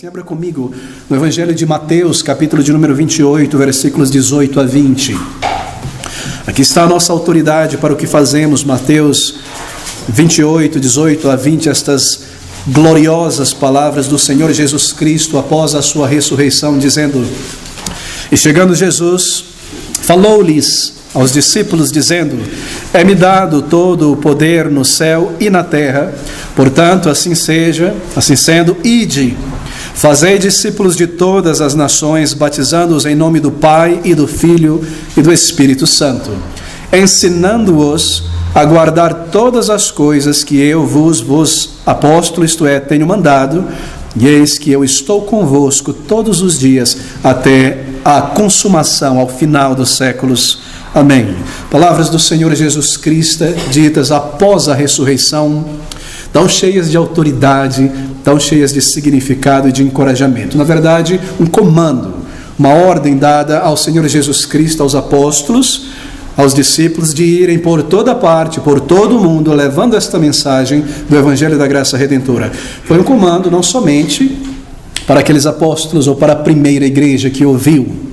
assim, abra comigo no Evangelho de Mateus, capítulo de número 28, versículos 18 a 20. Aqui está a nossa autoridade para o que fazemos, Mateus 28, 18 a 20, estas gloriosas palavras do Senhor Jesus Cristo após a sua ressurreição, dizendo: E chegando Jesus, falou-lhes aos discípulos, dizendo: É-me dado todo o poder no céu e na terra, portanto, assim seja, assim sendo, ide, fazei discípulos de todas as nações, batizando-os em nome do Pai e do Filho e do Espírito Santo, ensinando-os a guardar todas as coisas que eu vos apóstolo, isto é, tenho mandado, e eis que eu estou convosco todos os dias, até a consumação, ao final dos séculos. Amém. Palavras do Senhor Jesus Cristo, ditas após a ressurreição, tão cheias de autoridade, tão cheias de significado e de encorajamento. Na verdade, um comando, uma ordem dada ao Senhor Jesus Cristo, aos apóstolos, aos discípulos, de irem por toda parte, por todo o mundo, levando esta mensagem do Evangelho da Graça Redentora. Foi um comando não somente para aqueles apóstolos ou para a primeira igreja que ouviu.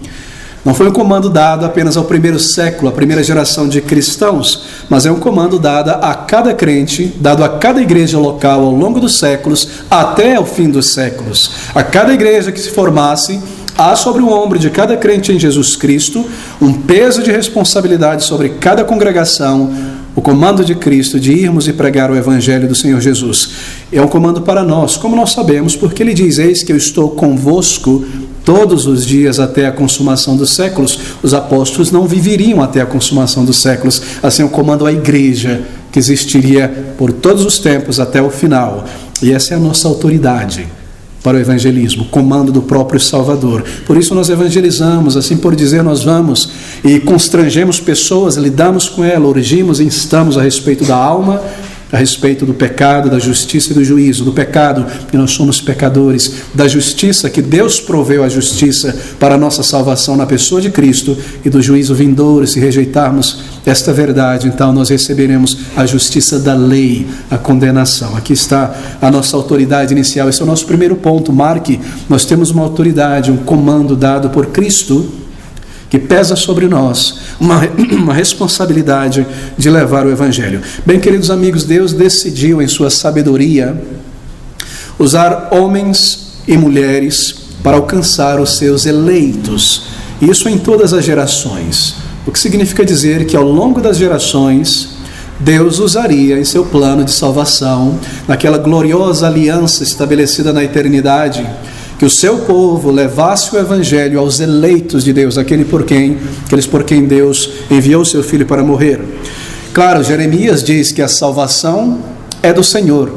Não foi um comando dado apenas ao primeiro século, à primeira geração de cristãos, mas é um comando dado a cada crente, dado a cada igreja local ao longo dos séculos, até o fim dos séculos. A cada igreja que se formasse, há sobre o ombro de cada crente em Jesus Cristo um peso de responsabilidade sobre cada congregação, o comando de Cristo de irmos e pregar o Evangelho do Senhor Jesus. É um comando para nós, como nós sabemos, porque Ele diz: Eis que eu estou convosco todos os dias até a consumação dos séculos. Os apóstolos não viveriam até a consumação dos séculos. Assim, o comando à igreja, que existiria por todos os tempos até o final. E essa é a nossa autoridade para o evangelismo, comando do próprio Salvador. Por isso nós evangelizamos, assim por dizer, nós vamos e constrangemos pessoas, lidamos com ela, urgimos e instamos a respeito da alma, a respeito do pecado, da justiça e do juízo. Do pecado, que nós somos pecadores; da justiça, que Deus proveu a justiça para a nossa salvação na pessoa de Cristo; e do juízo vindouro. Se rejeitarmos esta verdade, então nós receberemos a justiça da lei, a condenação. Aqui está a nossa autoridade inicial. Esse é o nosso primeiro ponto. Marque, nós temos uma autoridade, um comando dado por Cristo, que pesa sobre nós, uma responsabilidade de levar o Evangelho. Bem, queridos amigos, Deus decidiu em sua sabedoria usar homens e mulheres para alcançar os seus eleitos. Isso em todas as gerações. O que significa dizer que ao longo das gerações, Deus usaria em seu plano de salvação, naquela gloriosa aliança estabelecida na eternidade, que o seu povo levasse o Evangelho aos eleitos de Deus, aqueles por quem Deus enviou o seu Filho para morrer. Claro, Jeremias diz que a salvação é do Senhor,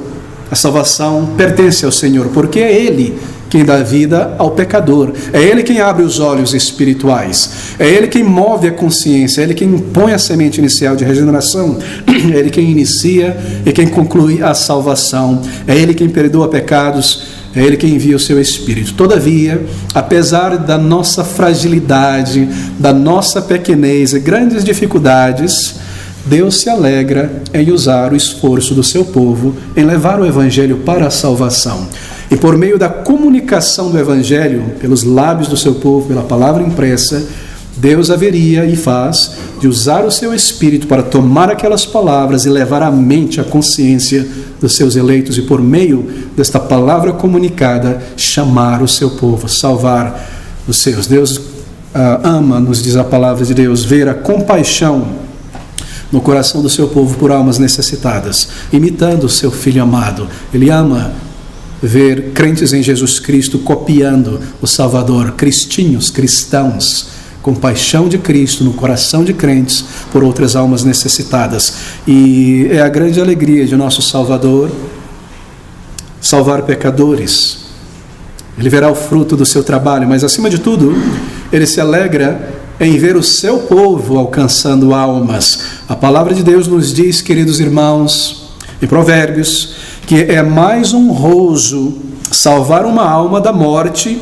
a salvação pertence ao Senhor, porque é Ele quem dá vida ao pecador, é Ele quem abre os olhos espirituais, é Ele quem move a consciência, é Ele quem põe a semente inicial de regeneração, é Ele quem inicia e quem conclui a salvação, é Ele quem perdoa pecados, é Ele quem envia o seu Espírito. Todavia, apesar da nossa fragilidade, da nossa pequenez e grandes dificuldades, Deus se alegra em usar o esforço do seu povo em levar o Evangelho para a salvação. E por meio da comunicação do Evangelho, pelos lábios do seu povo, pela palavra impressa, Deus haveria e faz de usar o seu Espírito para tomar aquelas palavras e levar à mente, à consciência dos seus eleitos, e por meio desta palavra comunicada, chamar o seu povo, salvar os seus. Deus ama, nos diz a palavra de Deus, ver a compaixão no coração do seu povo por almas necessitadas, imitando o seu Filho amado. Ele ama ver crentes em Jesus Cristo copiando o Salvador, cristinhos, cristãos, compaixão de Cristo no coração de crentes por outras almas necessitadas. E é a grande alegria de nosso Salvador salvar pecadores. Ele verá o fruto do seu trabalho, mas acima de tudo, Ele se alegra em ver o seu povo alcançando almas. A palavra de Deus nos diz, queridos irmãos, em Provérbios, que é mais honroso salvar uma alma da morte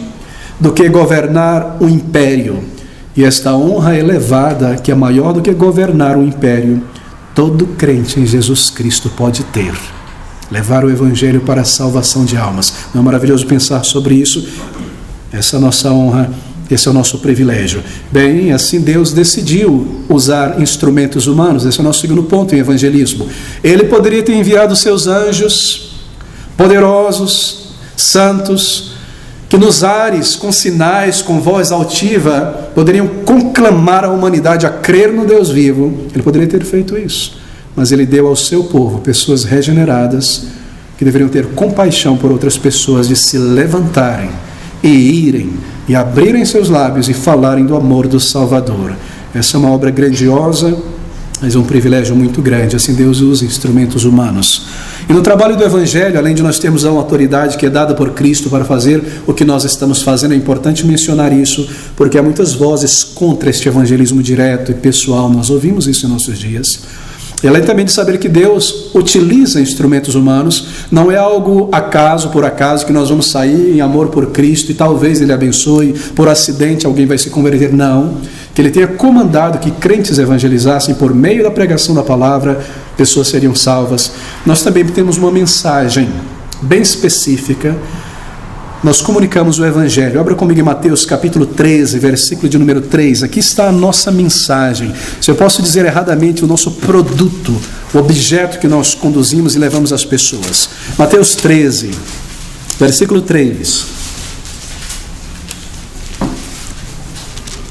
do que governar um império. E esta honra elevada, que é maior do que governar um império, todo crente em Jesus Cristo pode ter. levar o Evangelho para a salvação de almas. Não é maravilhoso pensar sobre isso? Essa é a nossa honra, esse é o nosso privilégio. Bem, assim Deus decidiu usar instrumentos humanos. Esse é o nosso segundo ponto em evangelismo. Ele poderia ter enviado seus anjos poderosos, santos, que nos ares, com sinais, com voz altiva, poderiam conclamar a humanidade a crer no Deus vivo. Ele poderia ter feito isso, mas ele deu ao seu povo pessoas regeneradas, que deveriam ter compaixão por outras pessoas, de se levantarem e irem e abrirem seus lábios e falarem do amor do Salvador. Essa é uma obra grandiosa, mas é um privilégio muito grande. Assim Deus usa instrumentos humanos. E no trabalho do Evangelho, além de nós termos uma autoridade que é dada por Cristo para fazer o que nós estamos fazendo, é importante mencionar isso, porque há muitas vozes contra este evangelismo direto e pessoal. Nós ouvimos isso em nossos dias. E além também de saber que Deus utiliza instrumentos humanos, não é algo acaso, por acaso, que nós vamos sair em amor por Cristo e talvez Ele abençoe, por acidente alguém vai se converter. Não, que Ele tenha comandado que crentes evangelizassem por meio da pregação da palavra, pessoas seriam salvas. Nós também temos uma mensagem bem específica. Nós comunicamos o Evangelho. Abra comigo em Mateus capítulo 13, versículo de número 3. Aqui está a nossa mensagem. Se eu posso dizer erradamente, o nosso produto, o objeto que nós conduzimos e levamos às pessoas. Mateus 13, versículo 3.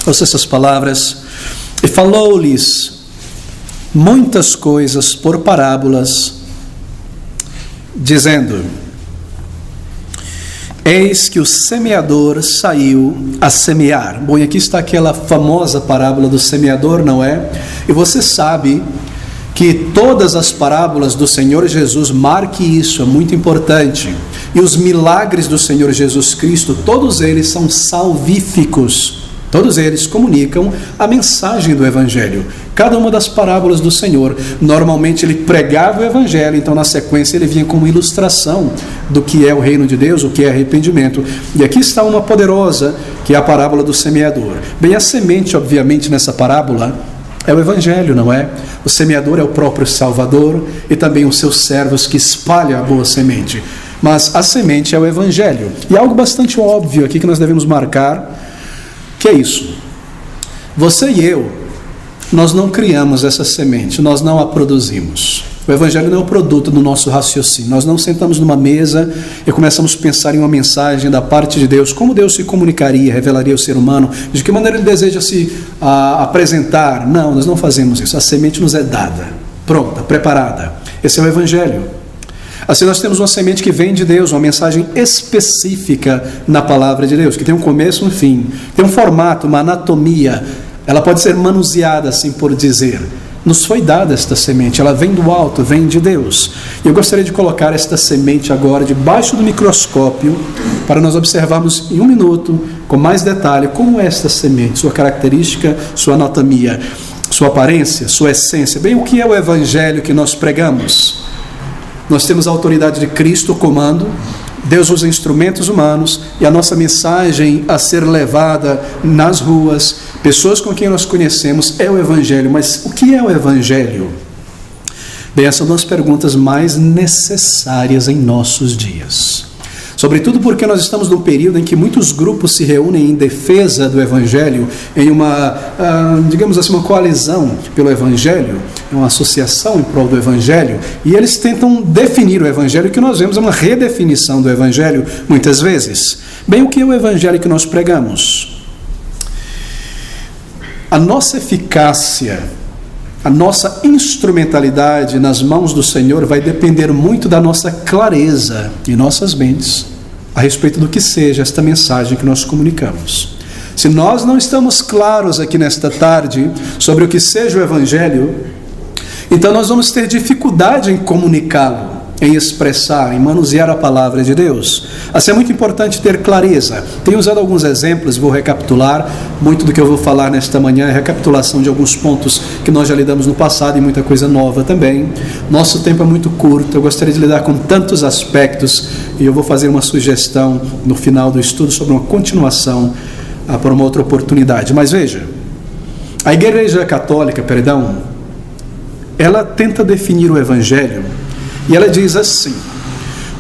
Ouça essas palavras. E falou-lhes muitas coisas por parábolas, dizendo: eis que o semeador saiu a semear. Bom, e aqui está aquela famosa parábola do semeador, não é? E você sabe que todas as parábolas do Senhor Jesus, marque isso, é muito importante. E os milagres do Senhor Jesus Cristo, todos eles são salvíficos. Todos eles comunicam a mensagem do Evangelho. Cada uma das parábolas do Senhor, normalmente ele pregava o Evangelho, então na sequência ele vinha como ilustração do que é o reino de Deus, o que é arrependimento. E aqui está uma poderosa, que é a parábola do semeador. Bem, a semente, obviamente, nessa parábola é o Evangelho, não é? O semeador é o próprio Salvador e também os seus servos que espalham a boa semente. Mas a semente é o Evangelho. E algo bastante óbvio aqui que nós devemos marcar, que é isso: você e eu, nós não criamos essa semente, nós não a produzimos. O Evangelho não é o produto do nosso raciocínio. Nós não sentamos numa mesa e começamos a pensar em uma mensagem da parte de Deus, como Deus se comunicaria, revelaria ao ser humano, de que maneira Ele deseja se apresentar. Não, nós não fazemos isso. A semente nos é dada, pronta, preparada. Esse é o Evangelho. Assim nós temos uma semente que vem de Deus, uma mensagem específica na palavra de Deus, que tem um começo e um fim, tem um formato, uma anatomia. Ela pode ser manuseada, assim por dizer. Nos foi dada esta semente, ela vem do alto, vem de Deus. E eu gostaria de colocar esta semente agora debaixo do microscópio, para nós observarmos em um minuto, com mais detalhe, como é esta semente, sua característica, sua anatomia, sua aparência, sua essência. Bem, o que é o Evangelho que nós pregamos? Nós temos a autoridade de Cristo, o comando. Deus usa instrumentos humanos e a nossa mensagem a ser levada nas ruas, pessoas com quem nós conhecemos, é o Evangelho. Mas o que é o Evangelho? Bem, essas são uma das perguntas mais necessárias em nossos dias. Sobretudo porque nós estamos num período em que muitos grupos se reúnem em defesa do Evangelho, em uma, digamos assim, uma coalizão pelo Evangelho, uma associação em prol do Evangelho, e eles tentam definir o Evangelho. O que nós vemos é uma redefinição do Evangelho, muitas vezes. Bem, o que é o Evangelho que nós pregamos? A nossa eficácia, a nossa instrumentalidade nas mãos do Senhor vai depender muito da nossa clareza em nossas mentes a respeito do que seja esta mensagem que nós comunicamos. Se nós não estamos claros aqui nesta tarde sobre o que seja o Evangelho, então nós vamos ter dificuldade em comunicá-lo, em expressar, em manusear a palavra de Deus. Assim é muito importante ter clareza. Tenho usado alguns exemplos, vou recapitular. Muito do que eu vou falar nesta manhã é recapitulação de alguns pontos que nós já lidamos no passado e muita coisa nova também. Nosso tempo é muito curto, eu gostaria de lidar com tantos aspectos e eu vou fazer uma sugestão no final do estudo sobre uma continuação para uma outra oportunidade. Mas veja, a Igreja Católica, ela tenta definir o Evangelho. E ela diz assim: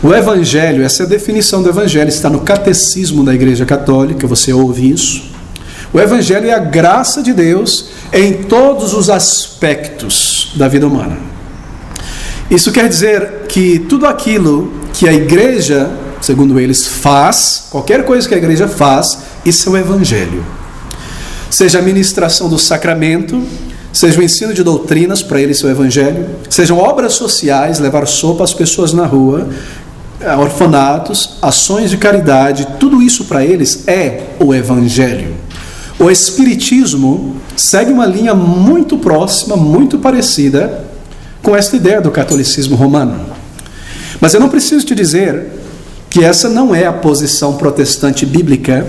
O Evangelho, essa é a definição do Evangelho, está no Catecismo da Igreja Católica, você ouve isso. O Evangelho é a graça de Deus em todos os aspectos da vida humana. Isso quer dizer que tudo aquilo que a igreja, segundo eles, faz, qualquer coisa que a igreja faz, isso é o Evangelho. Seja a ministração do sacramento, seja o ensino de doutrinas, para eles é o Evangelho, sejam obras sociais, levar sopa às pessoas na rua, orfanatos, ações de caridade, tudo isso para eles é o Evangelho. O Espiritismo segue uma linha muito próxima, muito parecida com esta ideia do catolicismo romano. Mas eu não preciso te dizer que essa não é a posição protestante bíblica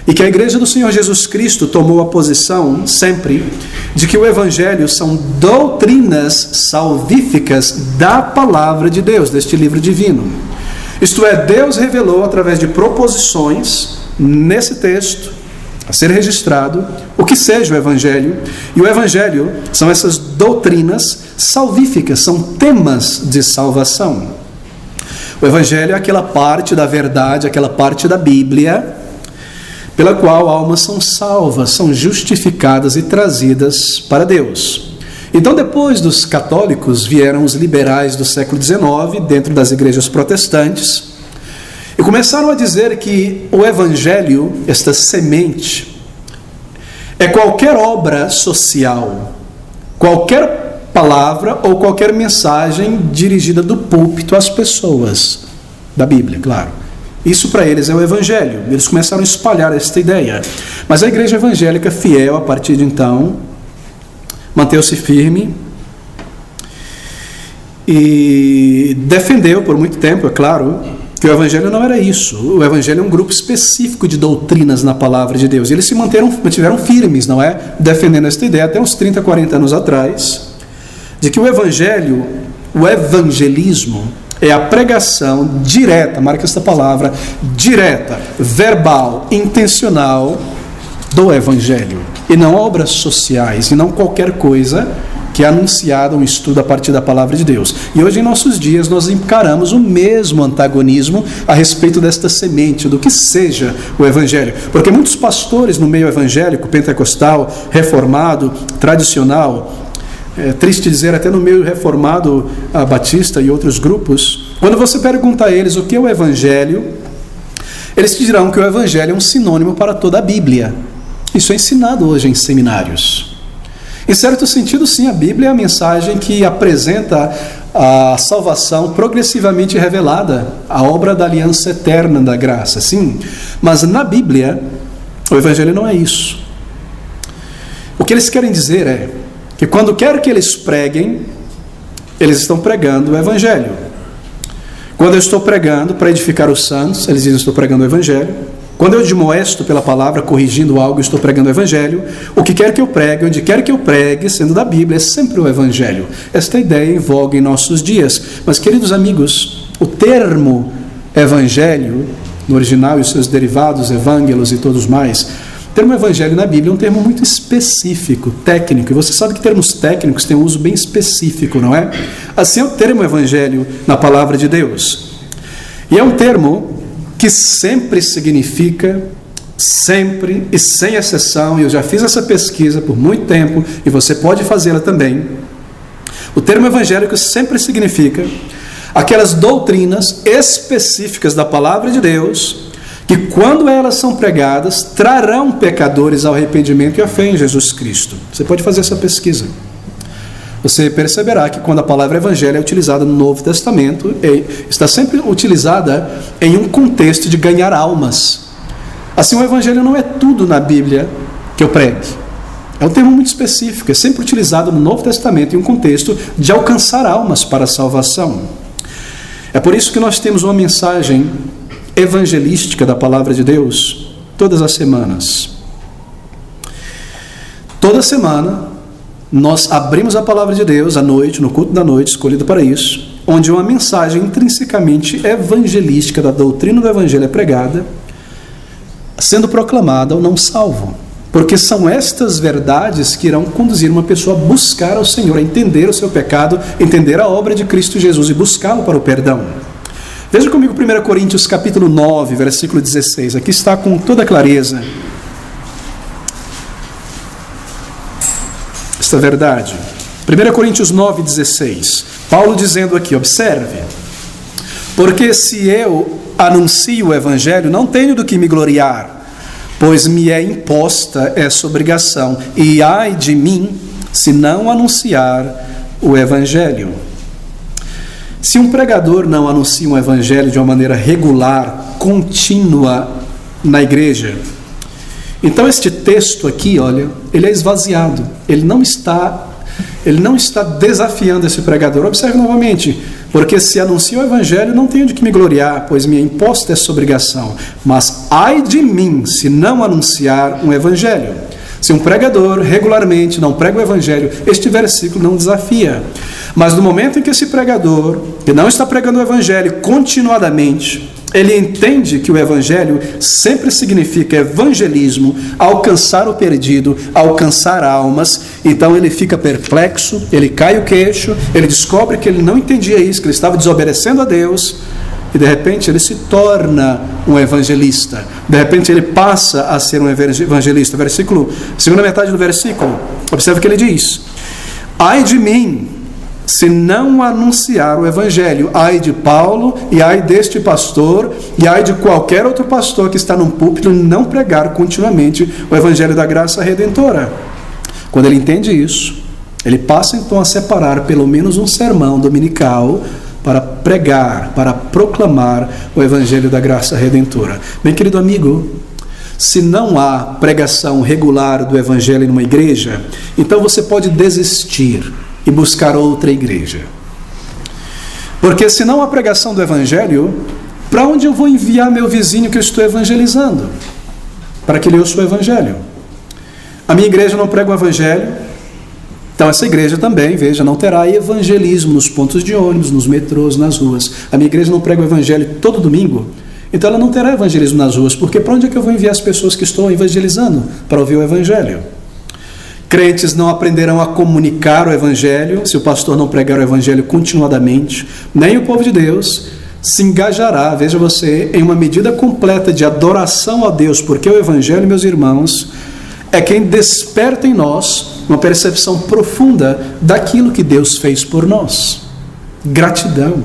e que a Igreja do Senhor Jesus Cristo tomou a posição sempre de que o Evangelho são doutrinas salvíficas da palavra de Deus, deste livro divino. Isto é, Deus revelou através de proposições nesse texto a ser registrado o que seja o Evangelho, e o Evangelho são essas doutrinas salvíficas, são temas de salvação. O Evangelho é aquela parte da verdade, aquela parte da Bíblia, pela qual almas são salvas, são justificadas e trazidas para Deus. Então, depois dos católicos, vieram os liberais do século XIX, dentro das igrejas protestantes, e começaram a dizer que o Evangelho, esta semente, é qualquer obra social, qualquer palavra ou qualquer mensagem dirigida do púlpito às pessoas, da Bíblia, claro. Isso para eles é o Evangelho. Eles começaram a espalhar esta ideia. Mas a igreja evangélica fiel, a partir de então, manteve-se firme e defendeu por muito tempo, é claro, que o Evangelho não era isso. O Evangelho é um grupo específico de doutrinas na palavra de Deus. E eles se mantiveram firmes, não é? Defendendo esta ideia até uns 30, 40 anos atrás, de que o Evangelho, o evangelismo, é a pregação direta, marca esta palavra, direta, verbal, intencional do Evangelho. E não obras sociais, e não qualquer coisa que é anunciado um estudo a partir da palavra de Deus. E hoje, em nossos dias, nós encaramos o mesmo antagonismo a respeito desta semente, do que seja o Evangelho. Porque muitos pastores no meio evangélico, pentecostal, reformado, tradicional, é triste dizer até no meio reformado, batista e outros grupos, quando você pergunta a eles o que é o Evangelho, eles te dirão que o Evangelho é um sinônimo para toda a Bíblia. Isso é ensinado hoje em seminários. Em certo sentido, sim, a Bíblia é a mensagem que apresenta a salvação progressivamente revelada, a obra da aliança eterna da graça, sim. Mas na Bíblia, o Evangelho não é isso. O que eles querem dizer é que quando quer que eles preguem, eles estão pregando o Evangelho. Quando eu estou pregando para edificar os santos, eles dizem: estou pregando o Evangelho. Quando eu admoesto pela palavra, corrigindo algo, estou pregando o Evangelho. O que quer que eu pregue, onde quer que eu pregue, sendo da Bíblia, é sempre o Evangelho. Esta ideia é em voga em nossos dias. Mas, queridos amigos, o termo Evangelho, no original e os seus derivados, evângelos e todos mais, o termo Evangelho na Bíblia é um termo muito específico, técnico. E você sabe que termos técnicos têm um uso bem específico, não é? Assim é o termo Evangelho na palavra de Deus. E é um termo que sempre significa, sempre e sem exceção, e eu já fiz essa pesquisa por muito tempo, e você pode fazê-la também. O termo evangélico sempre significa aquelas doutrinas específicas da palavra de Deus, que quando elas são pregadas, trarão pecadores ao arrependimento e à fé em Jesus Cristo. Você pode fazer essa pesquisa. Você perceberá que quando a palavra evangelho é utilizada no Novo Testamento, está sempre utilizada em um contexto de ganhar almas. Assim, o evangelho não é tudo na Bíblia que eu pregue. É um termo muito específico, é sempre utilizado no Novo Testamento em um contexto de alcançar almas para a salvação. É por isso que nós temos uma mensagem evangelística da palavra de Deus todas as semanas. Toda semana nós abrimos a palavra de Deus à noite, no culto da noite, escolhido para isso, onde uma mensagem intrinsecamente evangelística da doutrina do evangelho é pregada, sendo proclamada ao não salvo. Porque são estas verdades que irão conduzir uma pessoa a buscar ao Senhor, a entender o seu pecado, entender a obra de Cristo Jesus e buscá-lo para o perdão. Veja comigo 1 Coríntios capítulo 9, versículo 16. Aqui está com toda clareza esta verdade. 1 Coríntios 9, 16. Paulo dizendo aqui, observe: porque se eu anuncio o evangelho, não tenho do que me gloriar, pois me é imposta essa obrigação, e ai de mim se não anunciar o evangelho. Se um pregador não anuncia um evangelho de uma maneira regular, contínua na igreja, então este texto aqui, olha, ele é esvaziado, ele não está desafiando esse pregador. Observe novamente: porque se anuncia o evangelho, não tenho de que me gloriar, pois me é imposta essa obrigação, mas ai de mim se não anunciar um evangelho. Se um pregador regularmente não prega o evangelho, este versículo não desafia. Mas no momento em que esse pregador, que não está pregando o evangelho continuadamente, ele entende que o evangelho sempre significa evangelismo, alcançar o perdido, alcançar almas, então ele fica perplexo, ele cai o queixo, ele descobre que ele não entendia isso, que ele estava desobedecendo a Deus, e de repente ele se torna um evangelista. De repente ele passa a ser um evangelista. Segunda metade do versículo, observe o que ele diz: ai de mim se não anunciar o evangelho. Ai de Paulo, e ai deste pastor, e ai de qualquer outro pastor que está num púlpito e não pregar continuamente o evangelho da graça redentora. Quando ele entende isso, ele passa então a separar pelo menos um sermão dominical para pregar, para proclamar o evangelho da graça redentora. Bem, querido amigo, se não há pregação regular do evangelho numa igreja, então você pode desistir e buscar outra igreja. Porque se não há pregação do evangelho, para onde eu vou enviar meu vizinho que eu estou evangelizando? Para que ele ouça o evangelho. A minha igreja não prega o evangelho, então essa igreja também, veja, não terá evangelismo nos pontos de ônibus, nos metrôs, nas ruas. A minha igreja não prega o evangelho todo domingo, então ela não terá evangelismo nas ruas, porque para onde é que eu vou enviar as pessoas que estou evangelizando para ouvir o evangelho? Crentes não aprenderão a comunicar o evangelho se o pastor não pregar o evangelho continuadamente, nem o povo de Deus se engajará, veja você, em uma medida completa de adoração a Deus, porque o evangelho, meus irmãos, é quem desperta em nós uma percepção profunda daquilo que Deus fez por nós. Gratidão,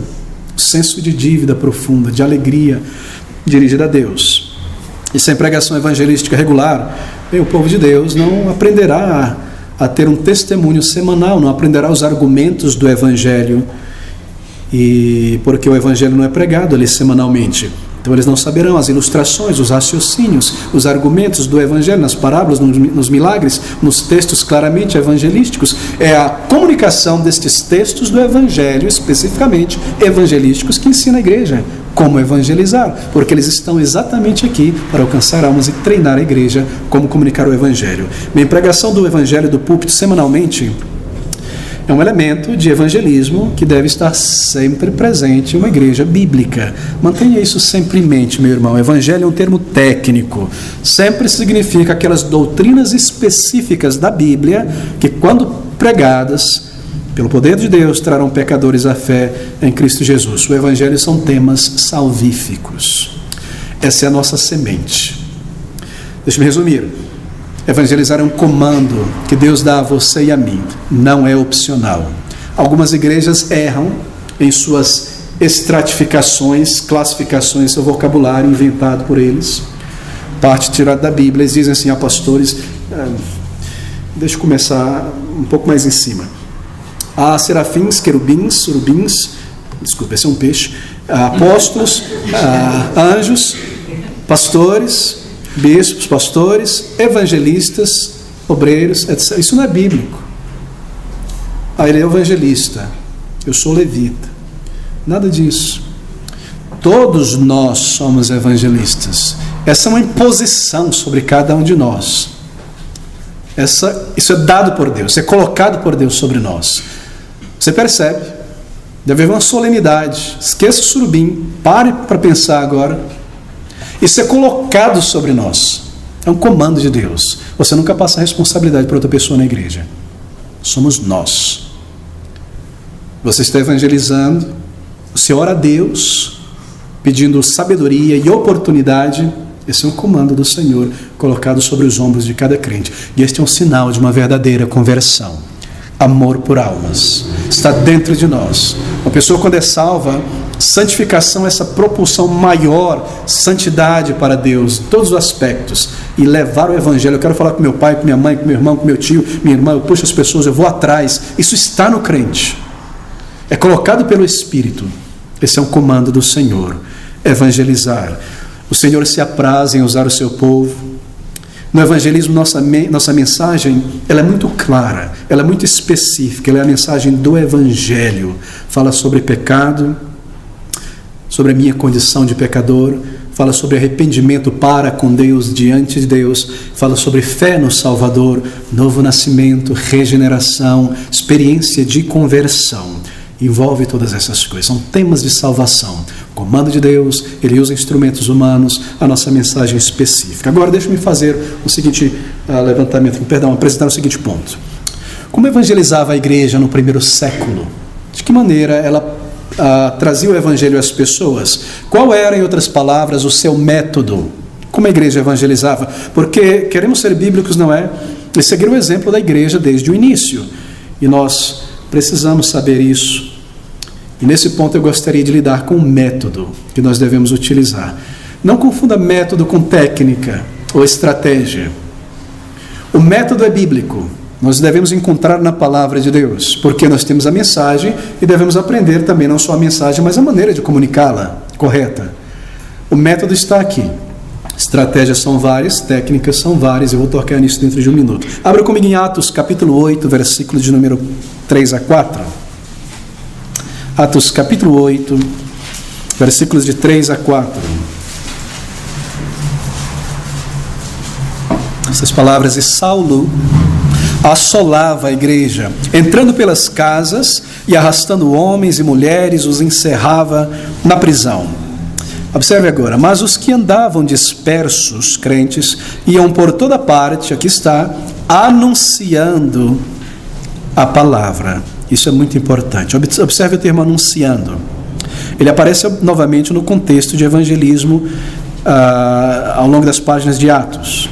senso de dívida profunda, de alegria dirigida a Deus. E sem pregação evangelística regular, o povo de Deus não aprenderá a ter um testemunho semanal, não aprenderá os argumentos do evangelho, e porque o evangelho não é pregado ali semanalmente. Então eles não saberão as ilustrações, os raciocínios, os argumentos do evangelho, nas parábolas, nos milagres, nos textos claramente evangelísticos. É a comunicação destes textos do evangelho, especificamente evangelísticos, que ensina a igreja como evangelizar, porque eles estão exatamente aqui para alcançar almas e treinar a igreja como comunicar o evangelho. Bem, pregação do evangelho do púlpito semanalmente é um elemento de evangelismo que deve estar sempre presente em uma igreja bíblica. Mantenha isso sempre em mente, meu irmão. Evangelho é um termo técnico. Sempre significa aquelas doutrinas específicas da Bíblia que, quando pregadas pelo poder de Deus, trarão pecadores à fé em Cristo Jesus. O evangelho são temas salvíficos. Essa é a nossa semente. Deixa-me resumir. Evangelizar é um comando que Deus dá a você e a mim, não é opcional. Algumas igrejas erram em suas estratificações, classificações, seu vocabulário inventado por eles, parte tirada da Bíblia. Eles dizem assim: pastores, deixa eu começar um pouco mais em cima. Há serafins, querubins, surubins, desculpa, esse é um peixe, apóstolos, anjos, pastores, bispos, pastores, evangelistas, obreiros, etc. Isso não é bíblico. Ele é evangelista, eu sou levita. Nada disso. Todos nós somos evangelistas. Essa é uma imposição sobre cada um de nós. Isso é dado por Deus, é colocado por Deus sobre nós. Você percebe? Deve haver uma solenidade. Esqueça o surubim, pare para pensar agora. Isso é colocado sobre nós. É um comando de Deus. Você nunca passa a responsabilidade para outra pessoa na igreja. Somos nós. Você está evangelizando, você ora a Deus pedindo sabedoria e oportunidade. Esse é um comando do Senhor colocado sobre os ombros de cada crente. E este é um sinal de uma verdadeira conversão. Amor por almas está dentro de nós. Uma pessoa, quando é salva, santificação é essa propulsão maior, santidade para Deus, em todos os aspectos, e levar o Evangelho. Eu quero falar com meu pai, com minha mãe, com meu irmão, com meu tio, minha irmã, eu puxo as pessoas, eu vou atrás. Isso está no crente, é colocado pelo Espírito. Esse é um comando do Senhor, evangelizar. O Senhor se apraz em usar o seu povo. No evangelismo, nossa mensagem, ela é muito clara, ela é muito específica, ela é a mensagem do Evangelho. Fala sobre pecado, sobre a minha condição de pecador, fala sobre arrependimento para com Deus, diante de Deus, fala sobre fé no Salvador, novo nascimento, regeneração, experiência de conversão. Envolve todas essas coisas, são temas de salvação. O comando de Deus, Ele usa instrumentos humanos, a nossa mensagem específica. Agora deixa-me fazer o seguinte apresentar o seguinte ponto. Como evangelizava a igreja no primeiro século? De que maneira ela trazia o evangelho às pessoas? Qual era, em outras palavras, o seu método? Como a igreja evangelizava? Porque queremos ser bíblicos, não é? E seguir o exemplo da igreja desde o início. E nós precisamos saber isso. E nesse ponto eu gostaria de lidar com o método que nós devemos utilizar. Não confunda método com técnica ou estratégia. O método é bíblico. Nós devemos encontrar na palavra de Deus, porque nós temos a mensagem e devemos aprender também não só a mensagem, mas a maneira de comunicá-la correta. O método está aqui. Estratégias são várias, técnicas são várias, eu vou tocar nisso dentro de um minuto. Abra comigo em Atos capítulo 8, versículo de número 3 a 4. Atos capítulo 8, versículos de 3 a 4. Essas palavras: e Saulo assolava a igreja, entrando pelas casas e arrastando homens e mulheres, os encerrava na prisão. Observe agora: mas os que andavam dispersos, crentes, iam por toda parte, aqui está, anunciando a palavra. Isso é muito importante. Observe o termo anunciando. Ele aparece novamente no contexto de evangelismo ao longo das páginas de Atos.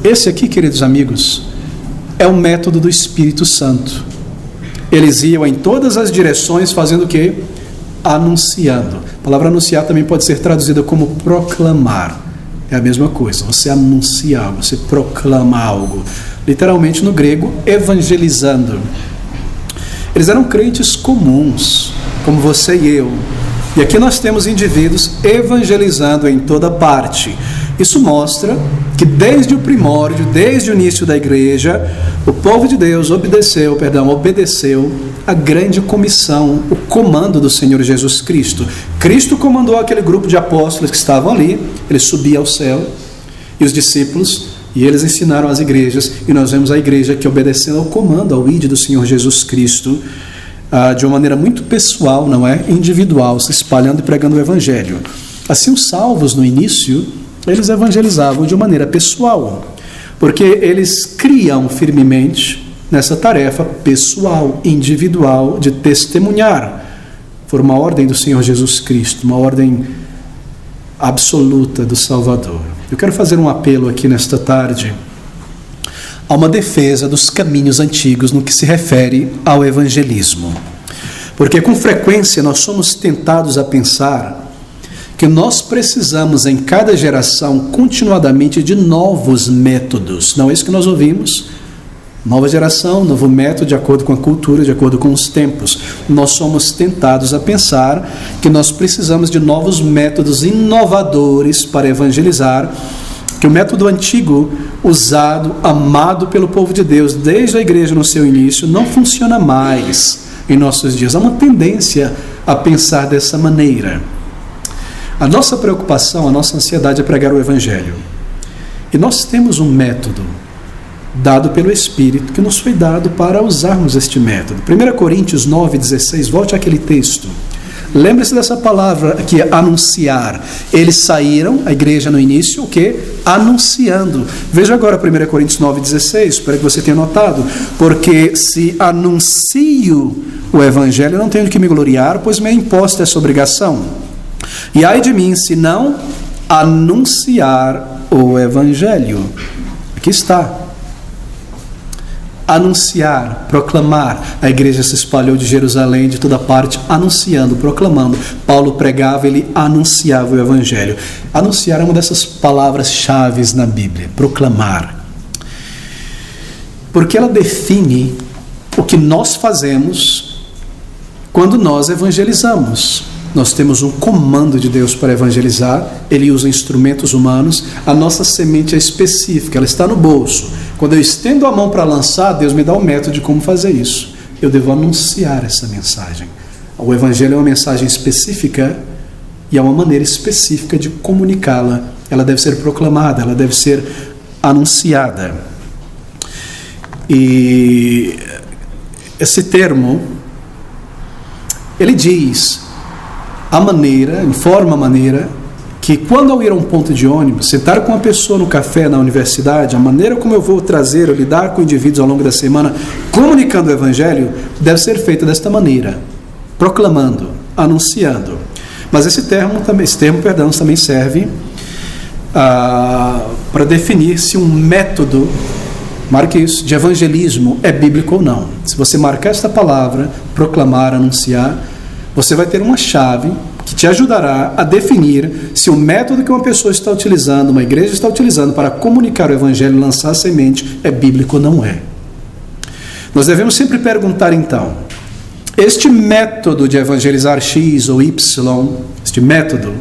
Esse aqui, queridos amigos, é o método do Espírito Santo. Eles iam em todas as direções fazendo o quê? Anunciando. A palavra anunciar também pode ser traduzida como proclamar. É a mesma coisa. Você anuncia algo, você proclama algo. Literalmente no grego, evangelizando. Eles eram crentes comuns, como você e eu. E aqui nós temos indivíduos evangelizando em toda parte. Isso mostra que desde o primórdio, desde o início da igreja, o povo de Deus obedeceu a grande comissão, o comando do Senhor Jesus Cristo. Cristo comandou aquele grupo de apóstolos que estavam ali, ele subia ao céu, e os discípulos, e eles ensinaram às igrejas, e nós vemos a igreja que obedecendo ao comando, ao ide do Senhor Jesus Cristo, de uma maneira muito pessoal, não é? Individual, se espalhando e pregando o Evangelho. Assim, os salvos no início, eles evangelizavam de uma maneira pessoal, porque eles criam firmemente nessa tarefa pessoal, individual, de testemunhar. Foi uma ordem do Senhor Jesus Cristo, uma ordem absoluta do Salvador. Eu quero fazer um apelo aqui nesta tarde a uma defesa dos caminhos antigos no que se refere ao evangelismo. Porque com frequência nós somos tentados a pensar que nós precisamos em cada geração continuadamente de novos métodos. Não é isso que nós ouvimos? Nova geração, novo método, de acordo com a cultura, de acordo com os tempos. Nós somos tentados a pensar que nós precisamos de novos métodos inovadores para evangelizar, que o método antigo, usado, amado pelo povo de Deus, desde a igreja no seu início, não funciona mais em nossos dias. Há uma tendência a pensar dessa maneira. A nossa preocupação, a nossa ansiedade é pregar o Evangelho. E nós temos um método dado pelo Espírito, que nos foi dado para usarmos este método. 1 Coríntios 9,16, volte àquele texto. Lembre-se dessa palavra que é anunciar. Eles saíram, a igreja no início, o quê? Anunciando. Veja agora 1 Coríntios 9,16, espero que você tenha notado. Porque se anuncio o Evangelho, eu não tenho de que me gloriar, pois me é imposta essa obrigação. E ai de mim se não anunciar o Evangelho. Aqui está. Anunciar, proclamar. A igreja se espalhou de Jerusalém, de toda parte, anunciando, proclamando. Paulo pregava, ele anunciava o Evangelho. Anunciar é uma dessas palavras-chave na Bíblia, proclamar. Porque ela define o que nós fazemos quando nós evangelizamos. Nós temos um comando de Deus para evangelizar, Ele usa instrumentos humanos, a nossa semente é específica, ela está no bolso. Quando eu estendo a mão para lançar, Deus me dá um método de como fazer isso. Eu devo anunciar essa mensagem. O Evangelho é uma mensagem específica e é uma maneira específica de comunicá-la. Ela deve ser proclamada, ela deve ser anunciada. E esse termo, ele diz informa a maneira que quando eu ir a um ponto de ônibus, sentar com uma pessoa no café na universidade, a maneira como eu vou trazer ou lidar com indivíduos ao longo da semana, comunicando o Evangelho, deve ser feita desta maneira, proclamando, anunciando. Mas esse termo também serve para definir se um método, marque isso, de evangelismo é bíblico ou não. Se você marcar esta palavra, proclamar, anunciar, você vai ter uma chave que te ajudará a definir se o método que uma pessoa está utilizando, uma igreja está utilizando para comunicar o Evangelho e lançar a semente é bíblico ou não é. Nós devemos sempre perguntar então, este método de evangelizar X ou Y, este método,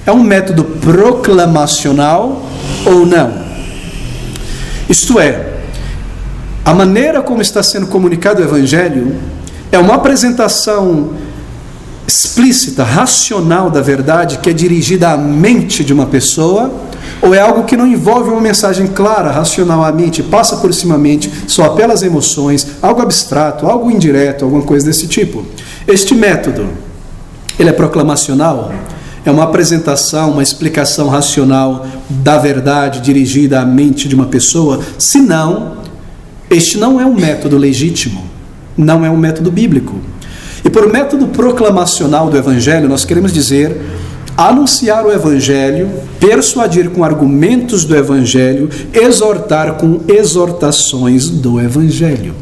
é um método proclamacional ou não? Isto é, a maneira como está sendo comunicado o Evangelho é uma apresentação explícita, racional da verdade que é dirigida à mente de uma pessoa, ou é algo que não envolve uma mensagem clara, racional à mente, passa por cima da mente, só apela às emoções, algo abstrato, algo indireto, alguma coisa desse tipo. Este método, ele é proclamacional? É uma apresentação, uma explicação racional da verdade dirigida à mente de uma pessoa? Se não, este não é um método legítimo, não é um método bíblico. E por método proclamacional do Evangelho, nós queremos dizer anunciar o Evangelho, persuadir com argumentos do Evangelho, exortar com exortações do Evangelho.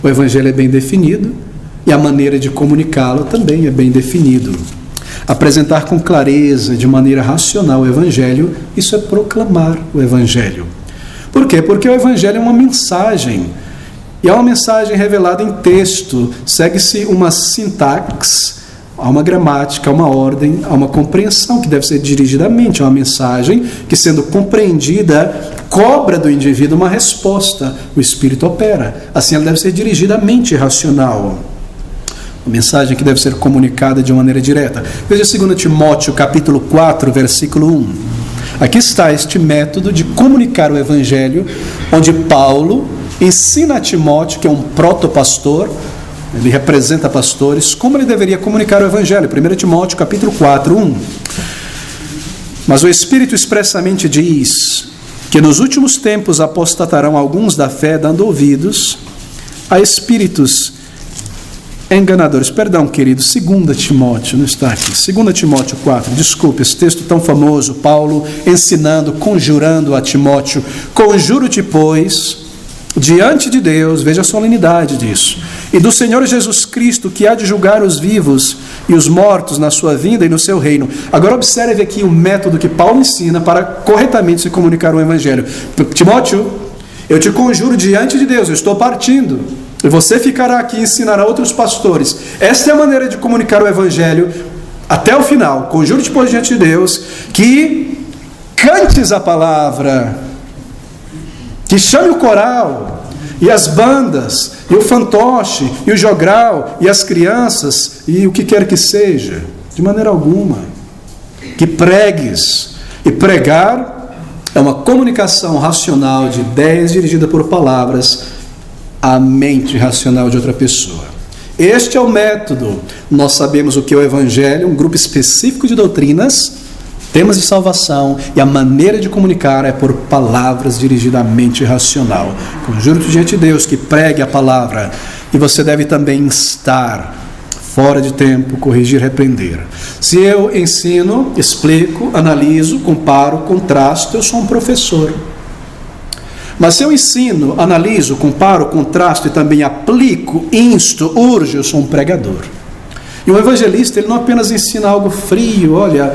O Evangelho é bem definido e a maneira de comunicá-lo também é bem definido. Apresentar com clareza, de maneira racional o Evangelho, isso é proclamar o Evangelho. Por quê? Porque o Evangelho é uma mensagem. E é uma mensagem revelada em texto, segue-se uma sintaxe, há uma gramática, há uma ordem, há uma compreensão que deve ser dirigida à mente, é uma mensagem que, sendo compreendida, cobra do indivíduo uma resposta, o Espírito opera, assim ela deve ser dirigida à mente racional, uma mensagem que deve ser comunicada de maneira direta. Veja 2 Timóteo capítulo 4, versículo 1, aqui está este método de comunicar o Evangelho, onde Paulo ensina a Timóteo, que é um protopastor, ele representa pastores, como ele deveria comunicar o Evangelho. 1 Timóteo capítulo 4, 1. Mas o Espírito expressamente diz que nos últimos tempos apostatarão alguns da fé, dando ouvidos a espíritos enganadores. Perdão, querido, 2 Timóteo, não está aqui. 2 Timóteo 4, desculpe, esse texto tão famoso, Paulo ensinando, conjurando a Timóteo, conjuro-te, pois, diante de Deus, veja a solenidade disso, e do Senhor Jesus Cristo, que há de julgar os vivos e os mortos na sua vinda e no seu reino. Agora observe aqui o método que Paulo ensina para corretamente se comunicar o Evangelho. Timóteo, eu te conjuro diante de Deus, eu estou partindo, e você ficará aqui e ensinará outros pastores. Esta é a maneira de comunicar o Evangelho até o final. Conjuro-te, pois, diante de Deus, que cantes a palavra, que chame o coral, e as bandas, e o fantoche, e o jogral, e as crianças, e o que quer que seja, de maneira alguma. Que pregues. E pregar é uma comunicação racional de ideias dirigida por palavras à mente racional de outra pessoa. Este é o método. Nós sabemos o que é o Evangelho, um grupo específico de doutrinas, temas de salvação, e a maneira de comunicar é por palavras dirigidas à mente racional. Conjuro-te diante de Deus que pregue a palavra, e você deve também instar, fora de tempo, corrigir, repreender. Se eu ensino, explico, analiso, comparo, contrasto, eu sou um professor. Mas se eu ensino, analiso, comparo, contrasto e também aplico, insto, urjo, eu sou um pregador. E o evangelista, ele não apenas ensina algo frio, olha,